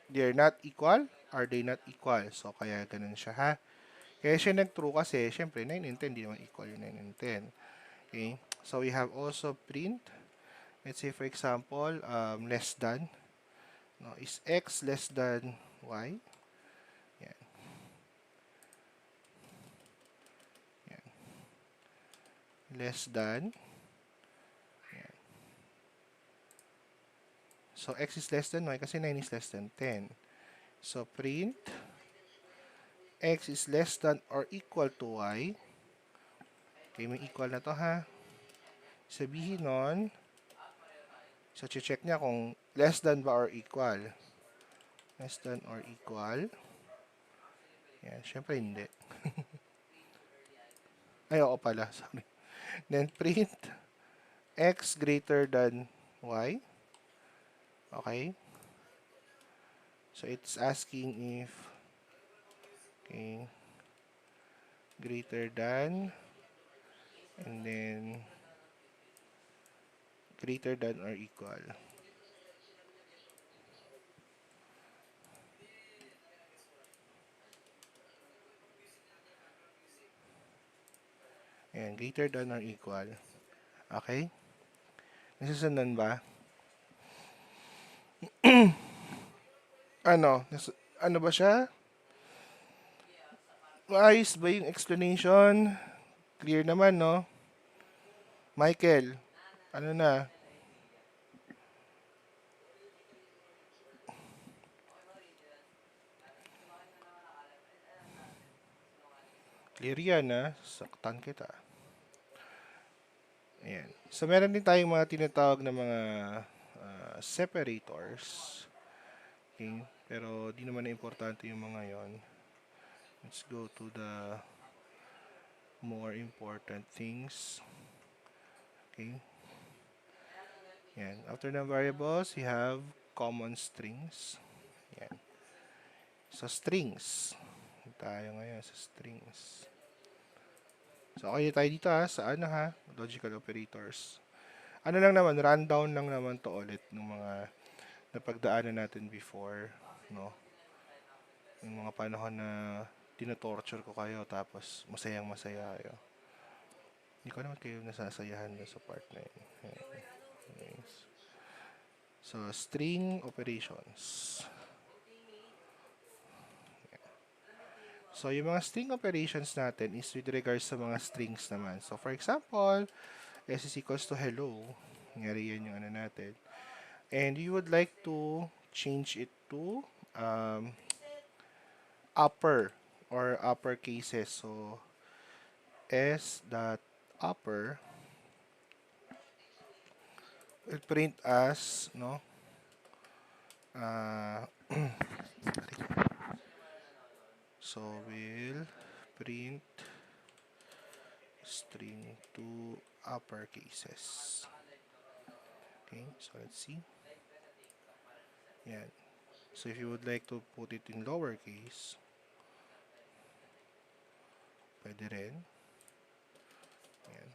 they're not equal, are they not equal? So, kaya ganun siya ha. Kaya siya nag-true kasi, syempre, 9 and 10, di naman equal yung 9 and 10. Okay? So, we have also print. Let's say, for example, less than. No, is x less than y? Yan. Yan. Less than. Yan. So, x is less than y kasi 9 is less than 10. So, print x is less than or equal to y. Okay, may equal na to ha. Sabihin nun, so check niya kung less than ba or equal. Less than or equal. Yan, syempre hindi. Ay, oo pala, sorry. Then print x greater than y. Okay. So it's asking if okay, greater than and then greater than or equal. Ayan, greater than or equal. Okay? Nasusundan ba? Ano ba siya? Maayos ba yung explanation? Clear naman, no? Michael, ano na? Clear yan, ha? Saktan kita. Ayan. So, meron din tayong mga tinatawag na mga separators. Okay? Pero, di naman na importante yung mga yon. Let's go to the more important things. Okay? Yan. After the variables, we have common strings. Yan. So, strings. Tayo ngayon sa strings. So, okay tayo dito ha, sa ano ha, logical operators. Ano lang naman, rundown lang naman to ulit ng mga napagdaanan natin before, no? Yung mga panahon na tinatorture ko kayo tapos masayang masaya kayo. Hindi ko naman kayo nasasayahan na sa part na yun. Yes. So, string operations. So, yung mga string operations natin is with regards sa mga strings naman. So, for example, s is equals to hello. Nangyari yan yung ano natin. And you would like to change it to upper or upper cases. So, s dot upper will print as, no? So, we'll print string to upper cases. Okay, so let's see. Yan. So, if you would like to put it in lowercase, pwede rin. Yan.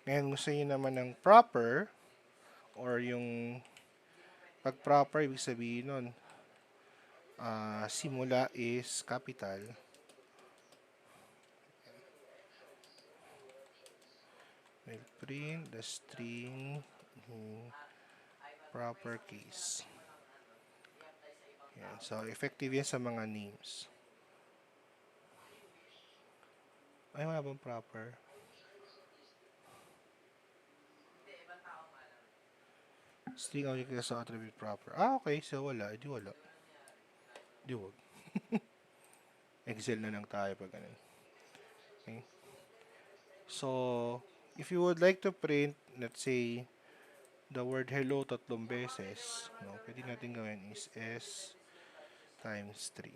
Ngayon gusto niyo naman ng proper or yung pag proper, ibig sabihin nun, simula is capital. We'll print the string in proper case. Yan. So, effective yan sa mga names. Ay, wala bang proper? String object sa attribute proper. Okay. So, wala. Di wala. Di wag. Excel na lang tayo pag ganun. Okay. So, if you would like to print, let's say, the word hello 3 beses, no, pwede natin gawin is S times 3.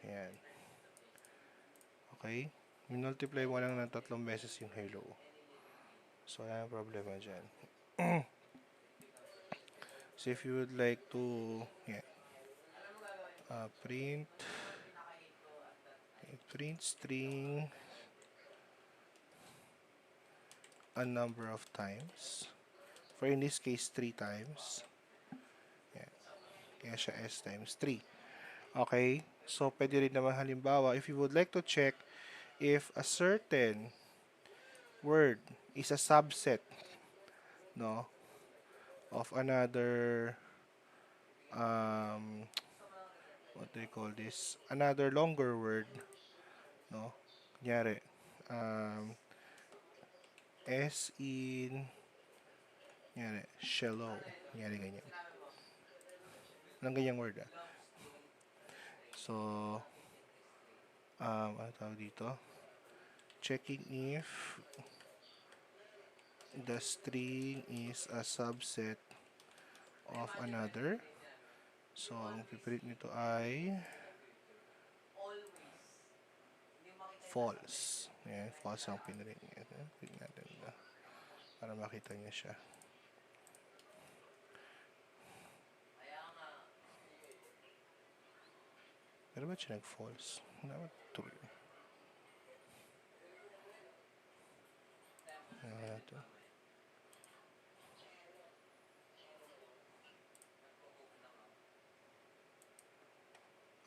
Ayan. Okay? Minultiply mo lang ng 3 beses yung hello. So, wala yung problema dyan. So, if you would like to, yeah, print string a number of times. For in this case, 3 times. Yan. Kaya siya S times 3. Okay? So, pwede rin naman halimbawa, if you would like to check if a certain word is a subset, no, of another, what do you call this? Another longer word, no? Kunyari, S in, kunyari, shallow. Kunyari ganyan. Anong ganyang word, So, ano tawag dito? Checking if the string is a subset of another. So, ang piprint nito ay false. Ayan, false ang pinrint niya. Print natin para makita niya siya. Pero ba't siya nag-false? Dapat true. Ayan ito.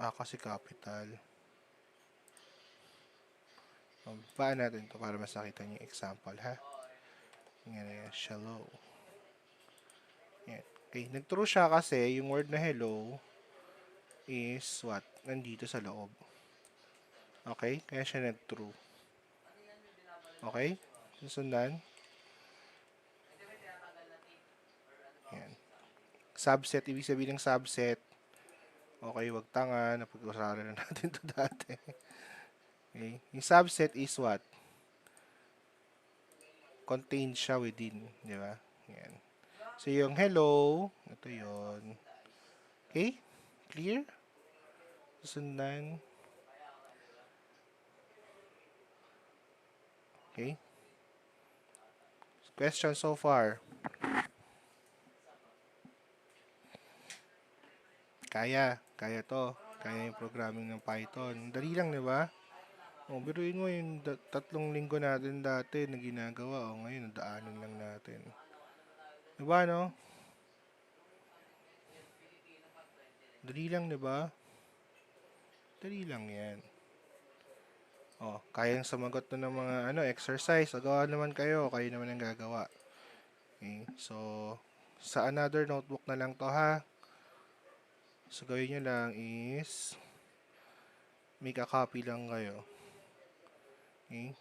Kasi capital. Paan natin to para mas nakita niyo yung example, ha? Yan, shallow. Yan. Okay, nag-true siya kasi yung word na hello is what? Nandito sa loob. Okay? Kaya siya nag-true. Okay? Susundan. Yan. Subset, ibig sabihin ng subset. Okay, wag tanga. Napag-usaran na natin to dati. Okay? Yung subset is what? Contained siya within. Di ba? Yan. So, yung hello, ito yon. Okay? Clear? Susundan. Okay? Question so far? Kaya to. Kaya yung programming ng Python. Dali lang, di ba? Biruin mo yung 3 linggo natin dati na ginagawa. Ngayon, daanan lang natin. Di ba, no? Dali lang, di ba? Dali lang yan. Kayang sumagot na ng mga exercise. Gawa naman kayo. Kayo naman ang gagawa. Okay? So, sa another notebook na lang to, ha? So, gawin nyo lang is make a copy lang kayo. Okay?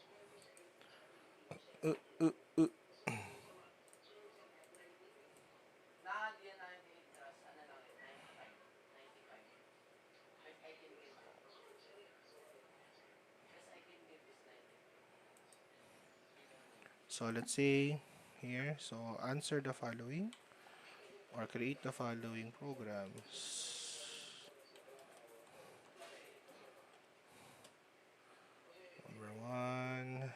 So, let's say here, so answer the following or create the following programs. Number 1,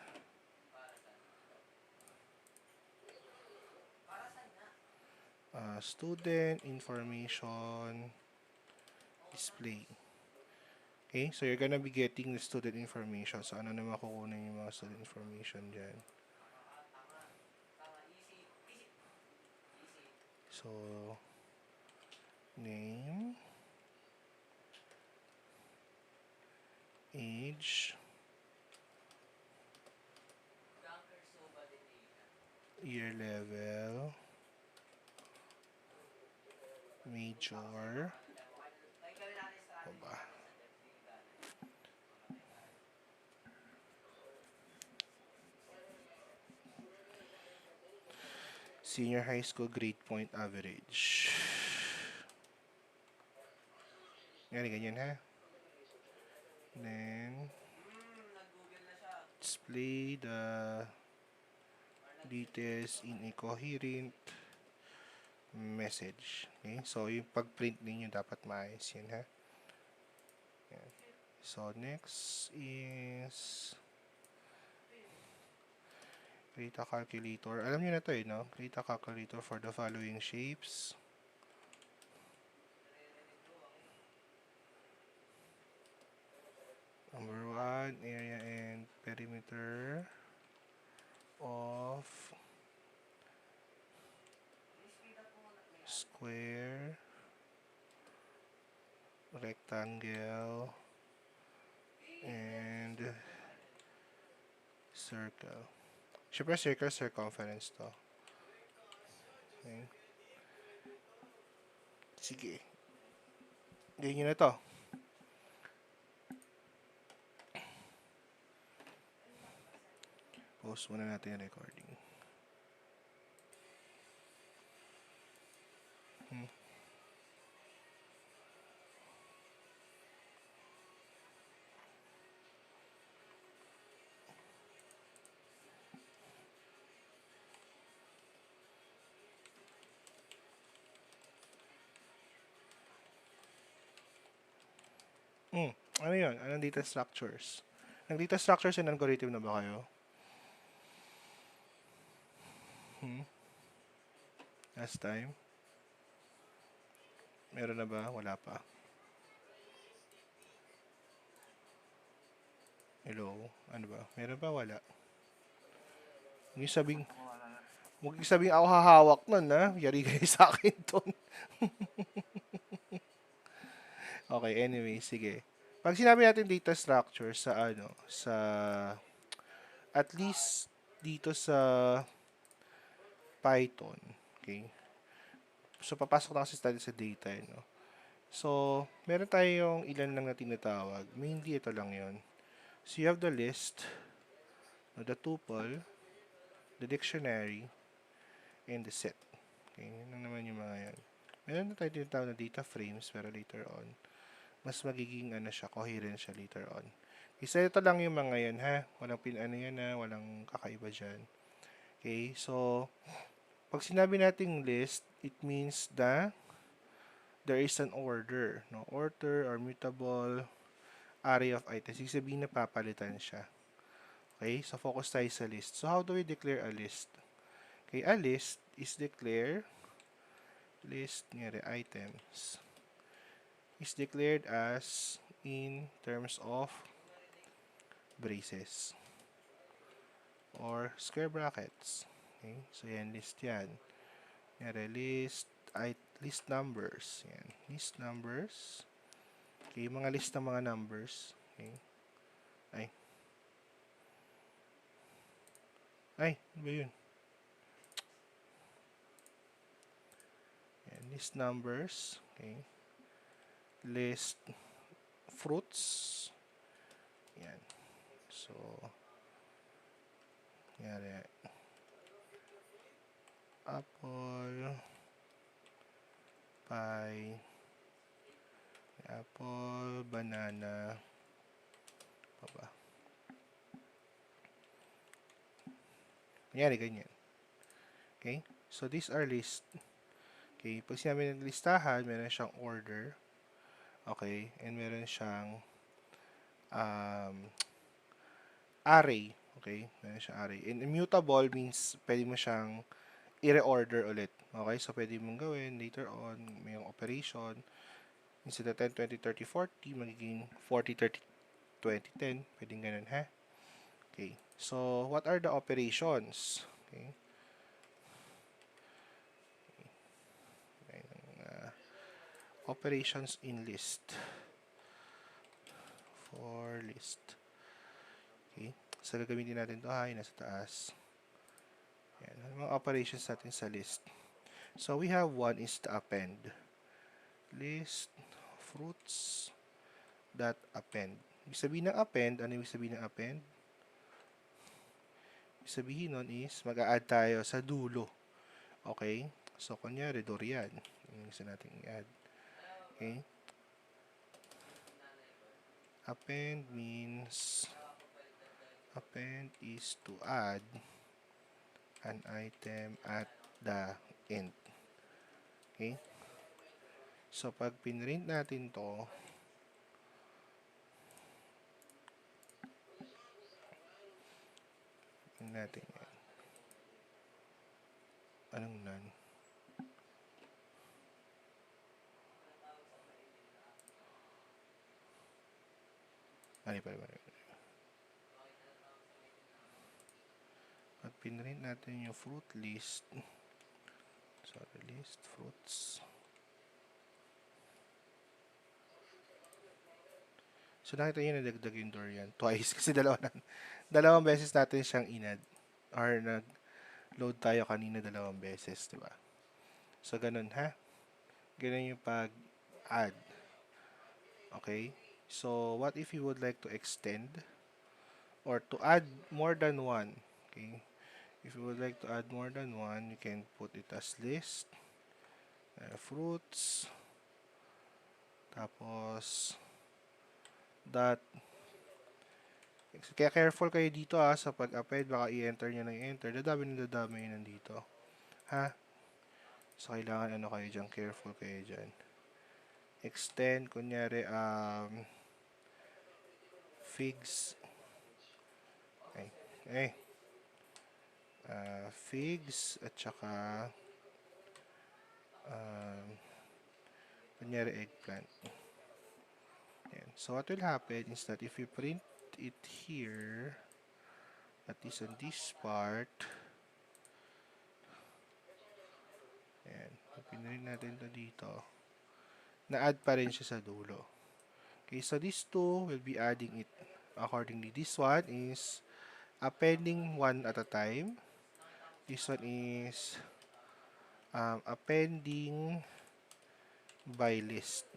student information display. Okay, so you're gonna be getting the student information. So, ano naman kukunin yung mga student information dyan? So, name, age, year level, major, ano ba? Senior high school grade point average. Ganyan ha. Then, display the details in a coherent message. Okay? So, yung pag-print ninyo dapat maayos yun ha. Yan. So, next is create a calculator. Alam niyo na to no? Create a calculator for the following shapes. Number 1, area and perimeter of square, rectangle, and circle. Siyempre, circle circumference to. Okay. Sige. Ganyan na to. Pause muna natin yung recording. Ano yun? Anong data structures? Ang data structures and algorithm na ba kayo? Last time? Meron na ba? Wala pa. Hello? Ano ba? Meron ba? Wala. Huwag niyo sabing, huwag niyo sabing ako hahawak nun, ha? Yari kayo sa akin ton. Okay, anyway, sige. Pag sinabi natin data structure sa at least dito sa Python, okay? So, papasok na kasi tayo sa data, no? So, meron tayong ilan lang na tinatawag. Mainly, ito lang yon. So, you have the list, the tuple, the dictionary, and the set. Okay, yun lang naman yung mga yan. Meron na tayo tinatawag na data frames, pero later on, mas magiging siya, coherent siya later on. Isa ito lang yung mga yan, ha? Walang yan na, walang kakaiba dyan. Okay, so, pag sinabi nating list, it means that there is an order, no? Order or mutable array of items. Ibig sabihin na papalitan siya. Okay, so focus tayo sa list. So, how do we declare a list? Okay, a list is declared, items, is declared as in terms of braces or square brackets. Okay, so yan, list yan. List numbers. Yan, list numbers. Okay, mga list ng mga numbers. Okay. Ano ba yun? Yan, list numbers. Okay. List fruits. Yan. So, yari. Apple, pie, apple, banana, pa ba? Kunyari, ganyan. Okay? So, these are list. Okay? Pag sinabi ng listahan, meron siyang order. Okay? And meron siyang array. Okay? Meron siyang array. And immutable means pwede mo siyang i-reorder ulit. Okay? So, pwede mong gawin later on, may operation. Instead of 10, 20, 30, 40, magiging 40, 30, 20, 10. Pwedeng ganun, ha? Okay. So, what are the operations? Okay. Operations in list. For list. Okay. So, gagamitin natin ito, ha? Yung nasa taas. Yan. Ano mga operations natin sa list? So, we have one is the append. List fruits dot append. Ibig sabihin ng append, ano ibig sabihin ng append? Ibig sabihin nun is, mag-a-add tayo sa dulo. Okay? So, kunyari, durian. Yung gusto natin i-add. Okay? Append means, append is to add an item at the end. Okay? So, pag pinrint natin to, natin yan. Anong nan? Ay, pala. Pag pinrint natin yung fruit list, sorry, list fruits. So, nakita nyo nadagdag yung durian. Twice. Kasi dalawang beses natin siyang inad. Or nag-load tayo kanina dalawang beses. Diba? So, ganun ha. Ganun yung pag-add. Okay? So, what if you would like to extend or to add more than one? Okay? If you would like to add more than one, you can put it as list. Fruits. Tapos, dot. Kaya careful kayo dito sa pag-append. Baka i-enter nyo na i-enter. Dadami yun nandito. Ha? So, kailangan ano kayo dyan. Careful kayo dyan. Extend, kunyari, figs. Okay. Figs at saka kunyari eggplant. Ayan. So, what will happen is that if you print it here, at least on this part, ayan, pinrint natin to dito, na-add pa rin siya sa dulo. Okay, so these two will be adding it accordingly. This one is appending one at a time. This one is appending by list.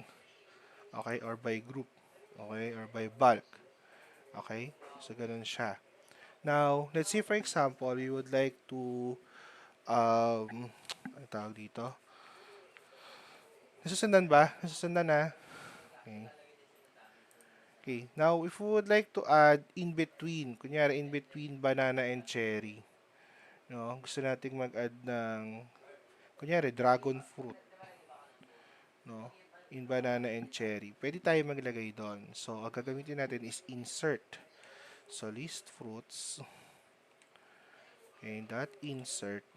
Okay, or by group. Okay, or by bulk. Okay, so ganun siya. Now, let's say for example, we would like to ano tawag dito? Nasusundan ba? Nasusundan na? Okay. Okay, now if we would like to add in between, kunyari in between banana and cherry, no? Gusto nating mag-add ng, kunyari dragon fruit, no? In banana and cherry. Pwede tayo maglagay doon. So, ang gagamitin natin is insert. So, list fruits. Okay, dot insert.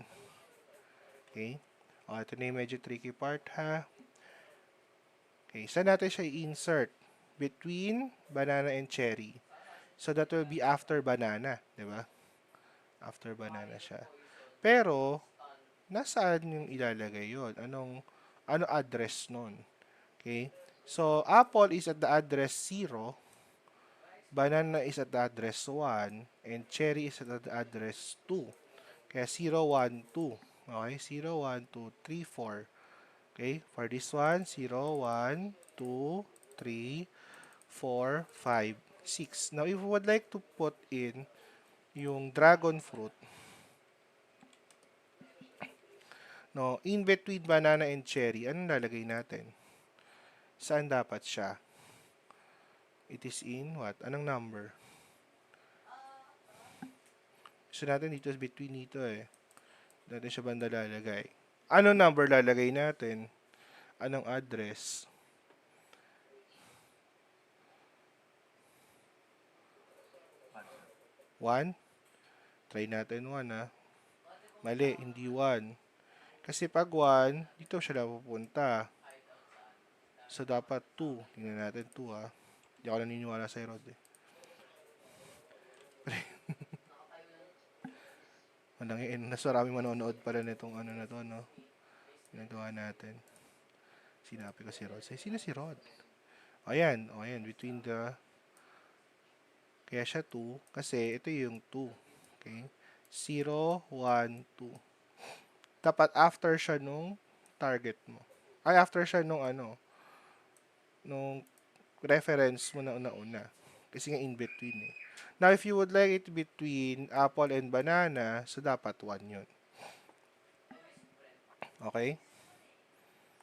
Okay. O, ito na yung medyo tricky part, ha? Okay, saan natin siya i-insert? Between banana and cherry. So, that will be after banana. Diba? After banana siya. Pero, nasaan yung ilalagay yon? Ano address nun? Okay? So, apple is at the address 0, banana is at the address 1, and cherry is at the address 2. Kaya 0, 1, 2. Okay? 0, 1, 2, 3, 4. Okay? For this one, 0, 1, 2, 3, 4, 5, 6. Now, if we would like to put in yung dragon fruit, no, in between banana and cherry, anong lalagay natin? Saan dapat siya? It is in what? Anong number? Gusto natin dito between dito eh. Natin siya banda lalagay. Anong number lalagay natin? Anong address? 1? Try natin 1 ha. Mali, hindi 1. Kasi pag 1, dito siya napupunta. So, dapat 2. Tingnan natin 2 ha. Hindi ako naniniwala sa Rod eh. Mas maraming manonood pala nitong ano na to, no? Ginagawa natin. Sinabi ko si Rod. Sino si Rod? Ayan. O, ayan. Between the... Kaya siya 2. Kasi ito yung 2. Okay? 0, 1, 2. Dapat after siya nung target mo. Ay, after siya nung ano, nung reference mo na una-una. Kasi nga in between eh. Now, if you would like it between apple and banana, so dapat 1 yun. Okay?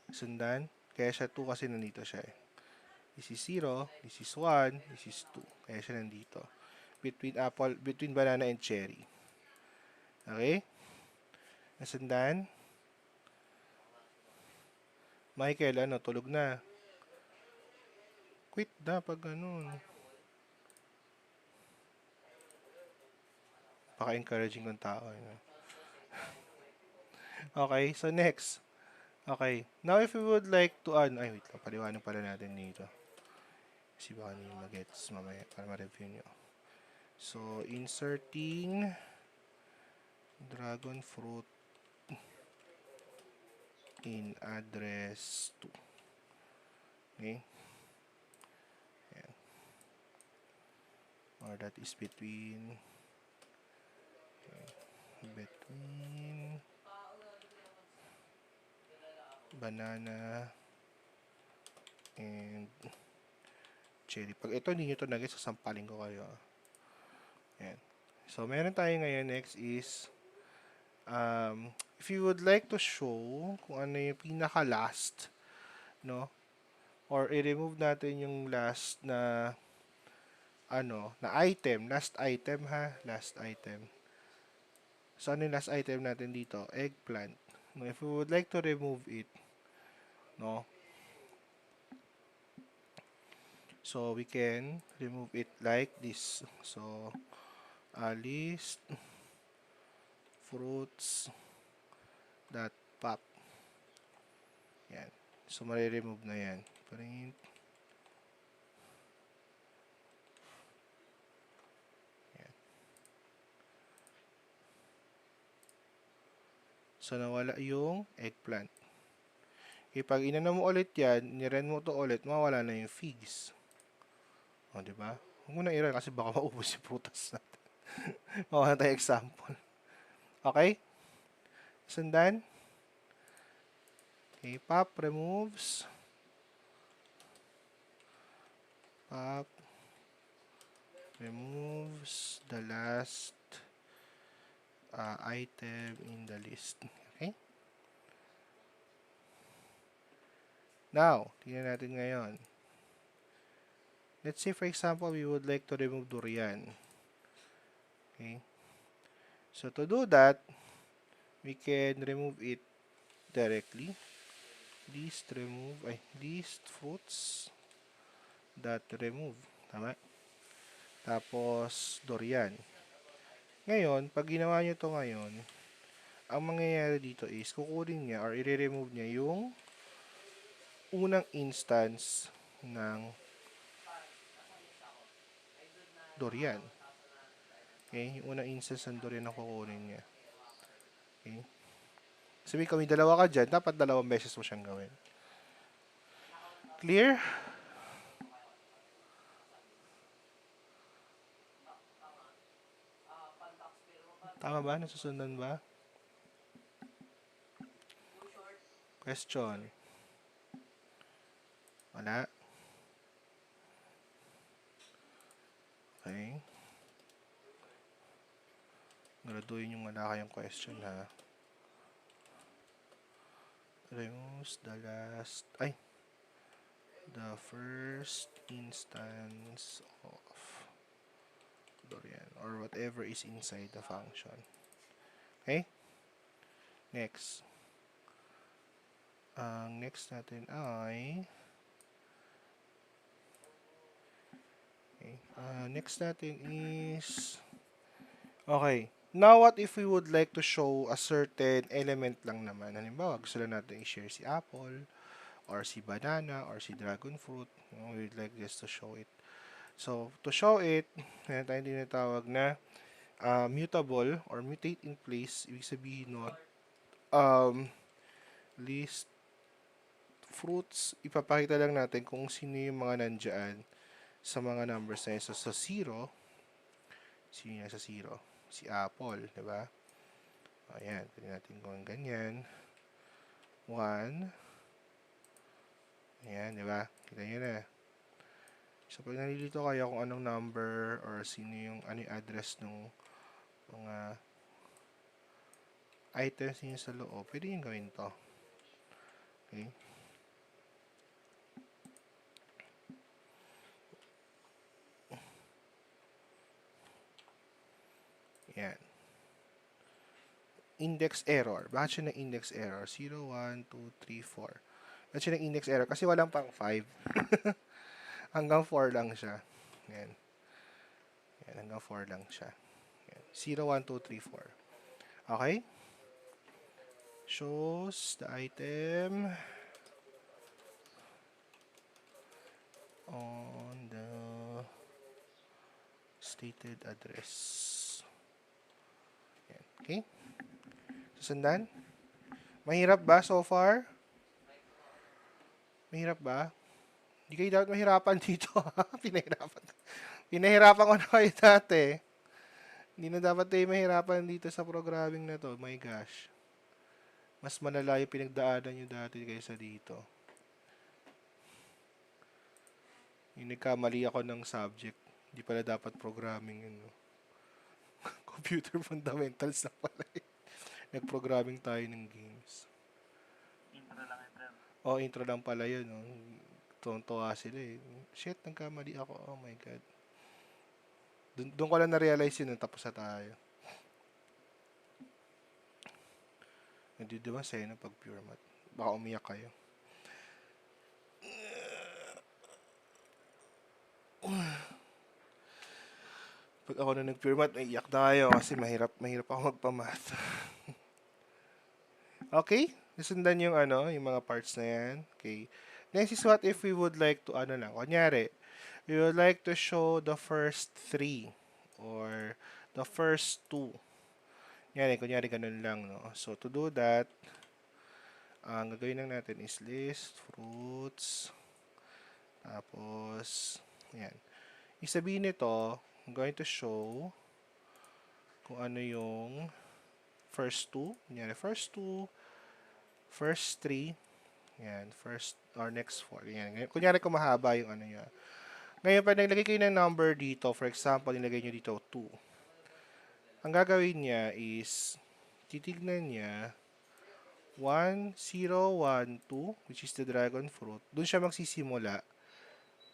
Sundan? Kaya siya 2 kasi nandito siya eh. This is 0, this is 1, this is 2. Kaya siya nandito. Between banana and cherry. Okay? Nasundan? Michael, ano, tulog na. Quit na pag ganun. Paka-encouraging ng tao. Ano? Okay, so next. Okay, now if we would like to, ay wait lang, paliwanag pala natin dito. Kasi baka nyo mag-gets mamaya para ma-review nyo. So, inserting dragon fruit in address 2. Okay? Ayan. Or that is between banana and cherry. Pag ito hindi nyo ito nag-gets, sasampalin ko kayo. Ayan. So, meron tayo ngayon next is if you would like to show kung ano yung pinaka-last, no? Or i-remove natin yung last na na item, last item ha, last item. So, ano yung last item natin dito? Eggplant. No, if we would like to remove it, no? So, we can remove it like this. So, list fruits dot pop. Yan. So, mare-remove na yan. Print. Yan. So, nawala yung eggplant. Okay, pag inano mo ulit yan, niren mo to ulit, mawala na yung figs. O, diba? Huwag mo na i-run kasi baka maubos yung prutas natin. Mawala tayo example. Okay? Sundan? Okay, pop removes. Pop removes the last item in the list. Okay? Now, tingnan natin ngayon. Let's say, for example, we would like to remove durian. Okay? So, to do that, we can remove it directly. List fruits that remove. Tama? Tapos, durian. Ngayon, pag ginawa nyo to ngayon, ang mangyayari dito is, kukunin niya or i-remove niya yung unang instance ng durian. Okay? Yung unang instance ng durian na kukunin niya. Okay? Sabihin kung may dalawa ka dyan, dapat 2 beses mo siyang gawin. Clear? Tama ba? Nasusundan ba? Question? Wala? Okay. Graduin yung wala kayong question ha. Removes the first instance of durian or whatever is inside the function. Okay? Next. Ang next natin ay next natin is okay. Now, what if we would like to show a certain element lang naman? Halimbawa, gusto lang natin i-share si apple or si banana, or si dragon fruit. We'd like just to show it. So, to show it, meron tayong tinatawag na mutable or mutate in place. Ibig sabihin nun, um, list fruits, ipapakita lang natin kung sino yung mga nandyan sa mga numbers na yun. So, sa 0, sino yung sa 0? Si apple, di ba? Ayan, pwede natin gawin ganyan. 1. Ayan, di ba? Kita nyo na. So, pag nalilito kayo kung anong number or sino yung, ano yung address ng mga items niyo sa loob, pwede yung gawin to. Okay? Ayan. Index error. Bakit siya na index error? 0, 1, 2, 3, 4. Bakit siya na index error? Kasi walang pang 5. Hanggang 4 lang siya. Ayan. Ayan, hanggang 4 lang siya. Ayan. 0, 1, 2, 3, 4. Okay? Shows the item on the stated address. Ayan. Okay? Susundan? Mahirap ba so far? Mahirap ba? Hindi kayo dapat mahirapan dito. Pinahirapan ko na kayo dati. Hindi na dapat tayo mahirapan dito sa programming na to. My gosh. Mas malala yung pinagdaanan nyo dati kaysa dito. Yung nagkamali ako ng subject. Hindi pala dapat programming yun. No? Computer fundamentals na pala. Nag-programming tayo ng games. Intro lang yun, sir. Intro lang pala yun. No? Tuwan-tuwa sila eh. Shit, nagkamali ako. Oh my God. Doon ko lang na-realize yun. Tapos na tayo. Hindi diba sa'yo na pag pure math? Baka umiyak kayo. Pag ako na nag-pure math, iyak tayo kasi mahirap ako magpa-math. Okay? Nasundan yung yung mga parts na yan. Okay. Next is what if we would like to, kunyari, we would like to show the first 3 or the first 2. Kunyari ganun lang, no? So, to do that, ang gagawin lang natin is list, fruits, tapos, yan. Isabihin nito, I'm going to show kung ano yung first 2. Kunyari, first 2, first 3, yan, first or next 4. Yan. Kunyari kung mahaba yung ano niya. Ngayon, pag naglagay kayo ng number dito, for example, nilagay nyo dito 2. Ang gagawin niya is, titignan niya, 1, 0, 1, 2, which is the dragon fruit. Doon siya magsisimula.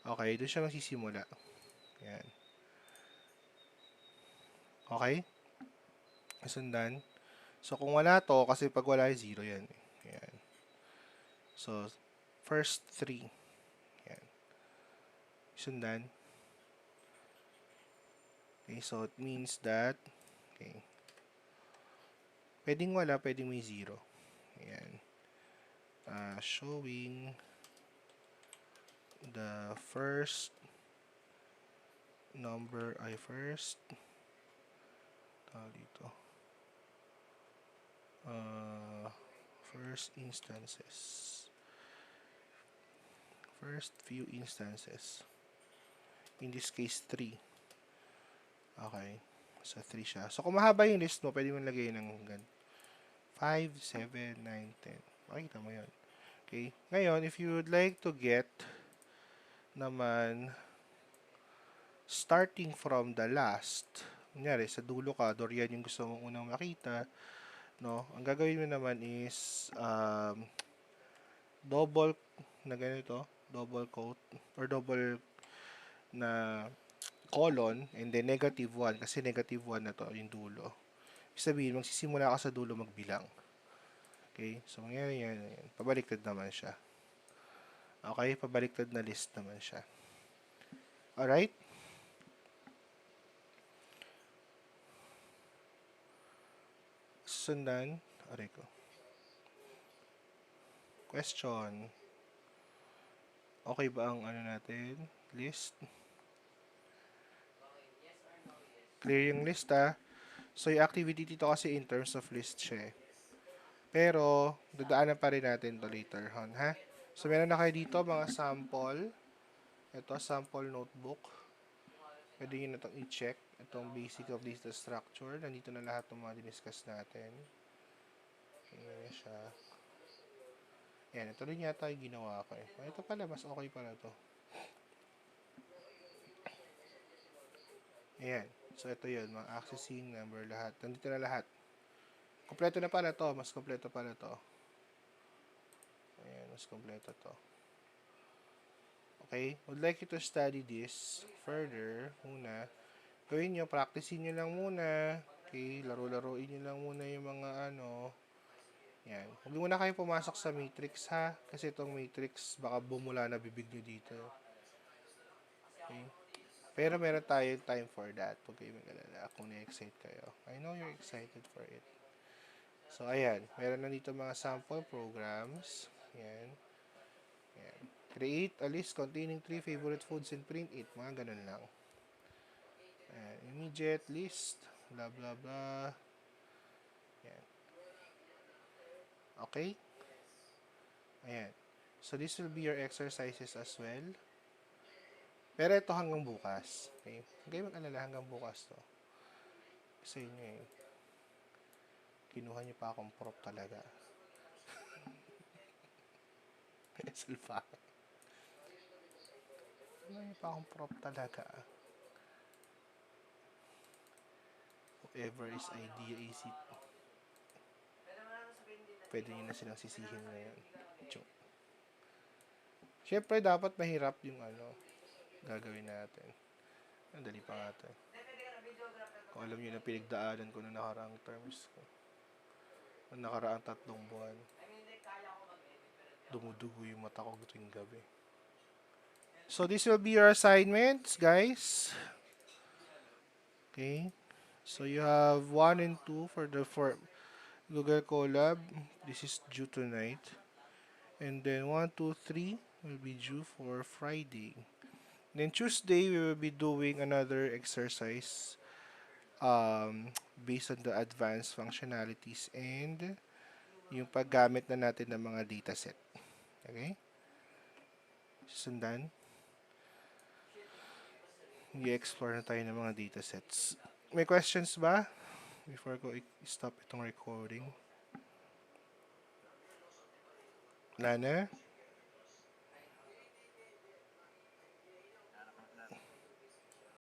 Okay, doon siya magsisimula. Yan. Okay? Sundan. So, kung wala to, kasi pag wala, 0 yan. Yan. So, first 3. Yan. Sundan. Okay, so it means that, okay, pwedeng wala, pwedeng may 0. Yan. Showing the first number ay first dito. First instances. First few instances. In this case, 3. Okay. So, 3 siya. So, kung mahaba yung list mo, pwede mo lagay ng 5, 7, 9, 10. Makikita mo yun. Okay. Ngayon, if you would like to get naman starting from the last, kunyari, sa dulo ka, Dorian yung gusto mong unang makita, no? Ang gagawin mo naman is double na ganito, double quote, or double na colon, and then negative 1, kasi negative 1 na to, yung dulo. Ibig sabihin, magsisimula ka sa dulo magbilang. Okay? So, mangyari yan. Pabaliktad naman siya. Okay? Pabaliktad na list naman siya. Alright? Sundan. Aray ko. Question. Okay ba ang ano natin? List? Clear yung list So yung activity dito kasi in terms of list siya eh. Pero, dadaanan pa rin natin to later on, ha? So meron na kayo dito mga sample. Ito, sample notebook. Pwede nyo na itong i-check. Itong basic of data structure. Nandito na lahat ng mga diniscuss natin. Ayan na siya. Ayan, ito rin yata yung ginawa ko eh. Ito pala, mas okay pala to. Ayan. So, ito yun. Mga accessing number lahat. Nandito na lahat. Kompleto na pala to. Mas kompleto pala to. Ayan, mas kompleto to. Okay? Would like you to study this further muna. Gawin nyo, practicein nyo lang muna. Okay? Laro-laruin nyo lang muna yung mga ano. Yan. Huwag muna kayo pumasok sa matrix ha. Kasi itong matrix, baka bumula na bibig nyo dito. Okay? Pero meron tayong time for that. Huwag kayo mag-alala kung na-excite kayo. I know you're excited for it. So, ayan. Meron na dito mga sample programs. Ayan. Ayan. Create a list containing 3 favorite foods and print it. Mga ganun lang. Ayan. Immediate list. Blah, blah, blah. Ayan. Okay? Ayan. So, this will be your exercises as well. Pero ito hanggang bukas. Okay? Huwag kayo mag-alala hanggang bukas to. Sa inyo eh. Kinuha niyo pa akong prop talaga. Selfa. Kinuha niyo pa akong prop talaga. Whoever is idea is it. Pwede niyo na silang sisihin ngayon. Joke. Siyempre, dapat mahirap yung ano, gagawin natin. Ang dali pa nga ito. Kung alam niyo na pinagdaanan ko na nakaraang terms ko. Ang nakaraang 3 buwan. Dumudugo yung mata ko tuwing gabi. So, this will be your assignments, guys. Okay. So, you have 1 and 2 for the Google Colab. This is due tonight. And then 1, 2, 3 will be due for Friday. Then Tuesday, we will be doing another exercise based on the advanced functionalities and yung paggamit na natin ng mga dataset. Okay? Sundan. I-explore na tayo ng mga datasets. May questions ba? Before ko i-stop itong recording. Wala na?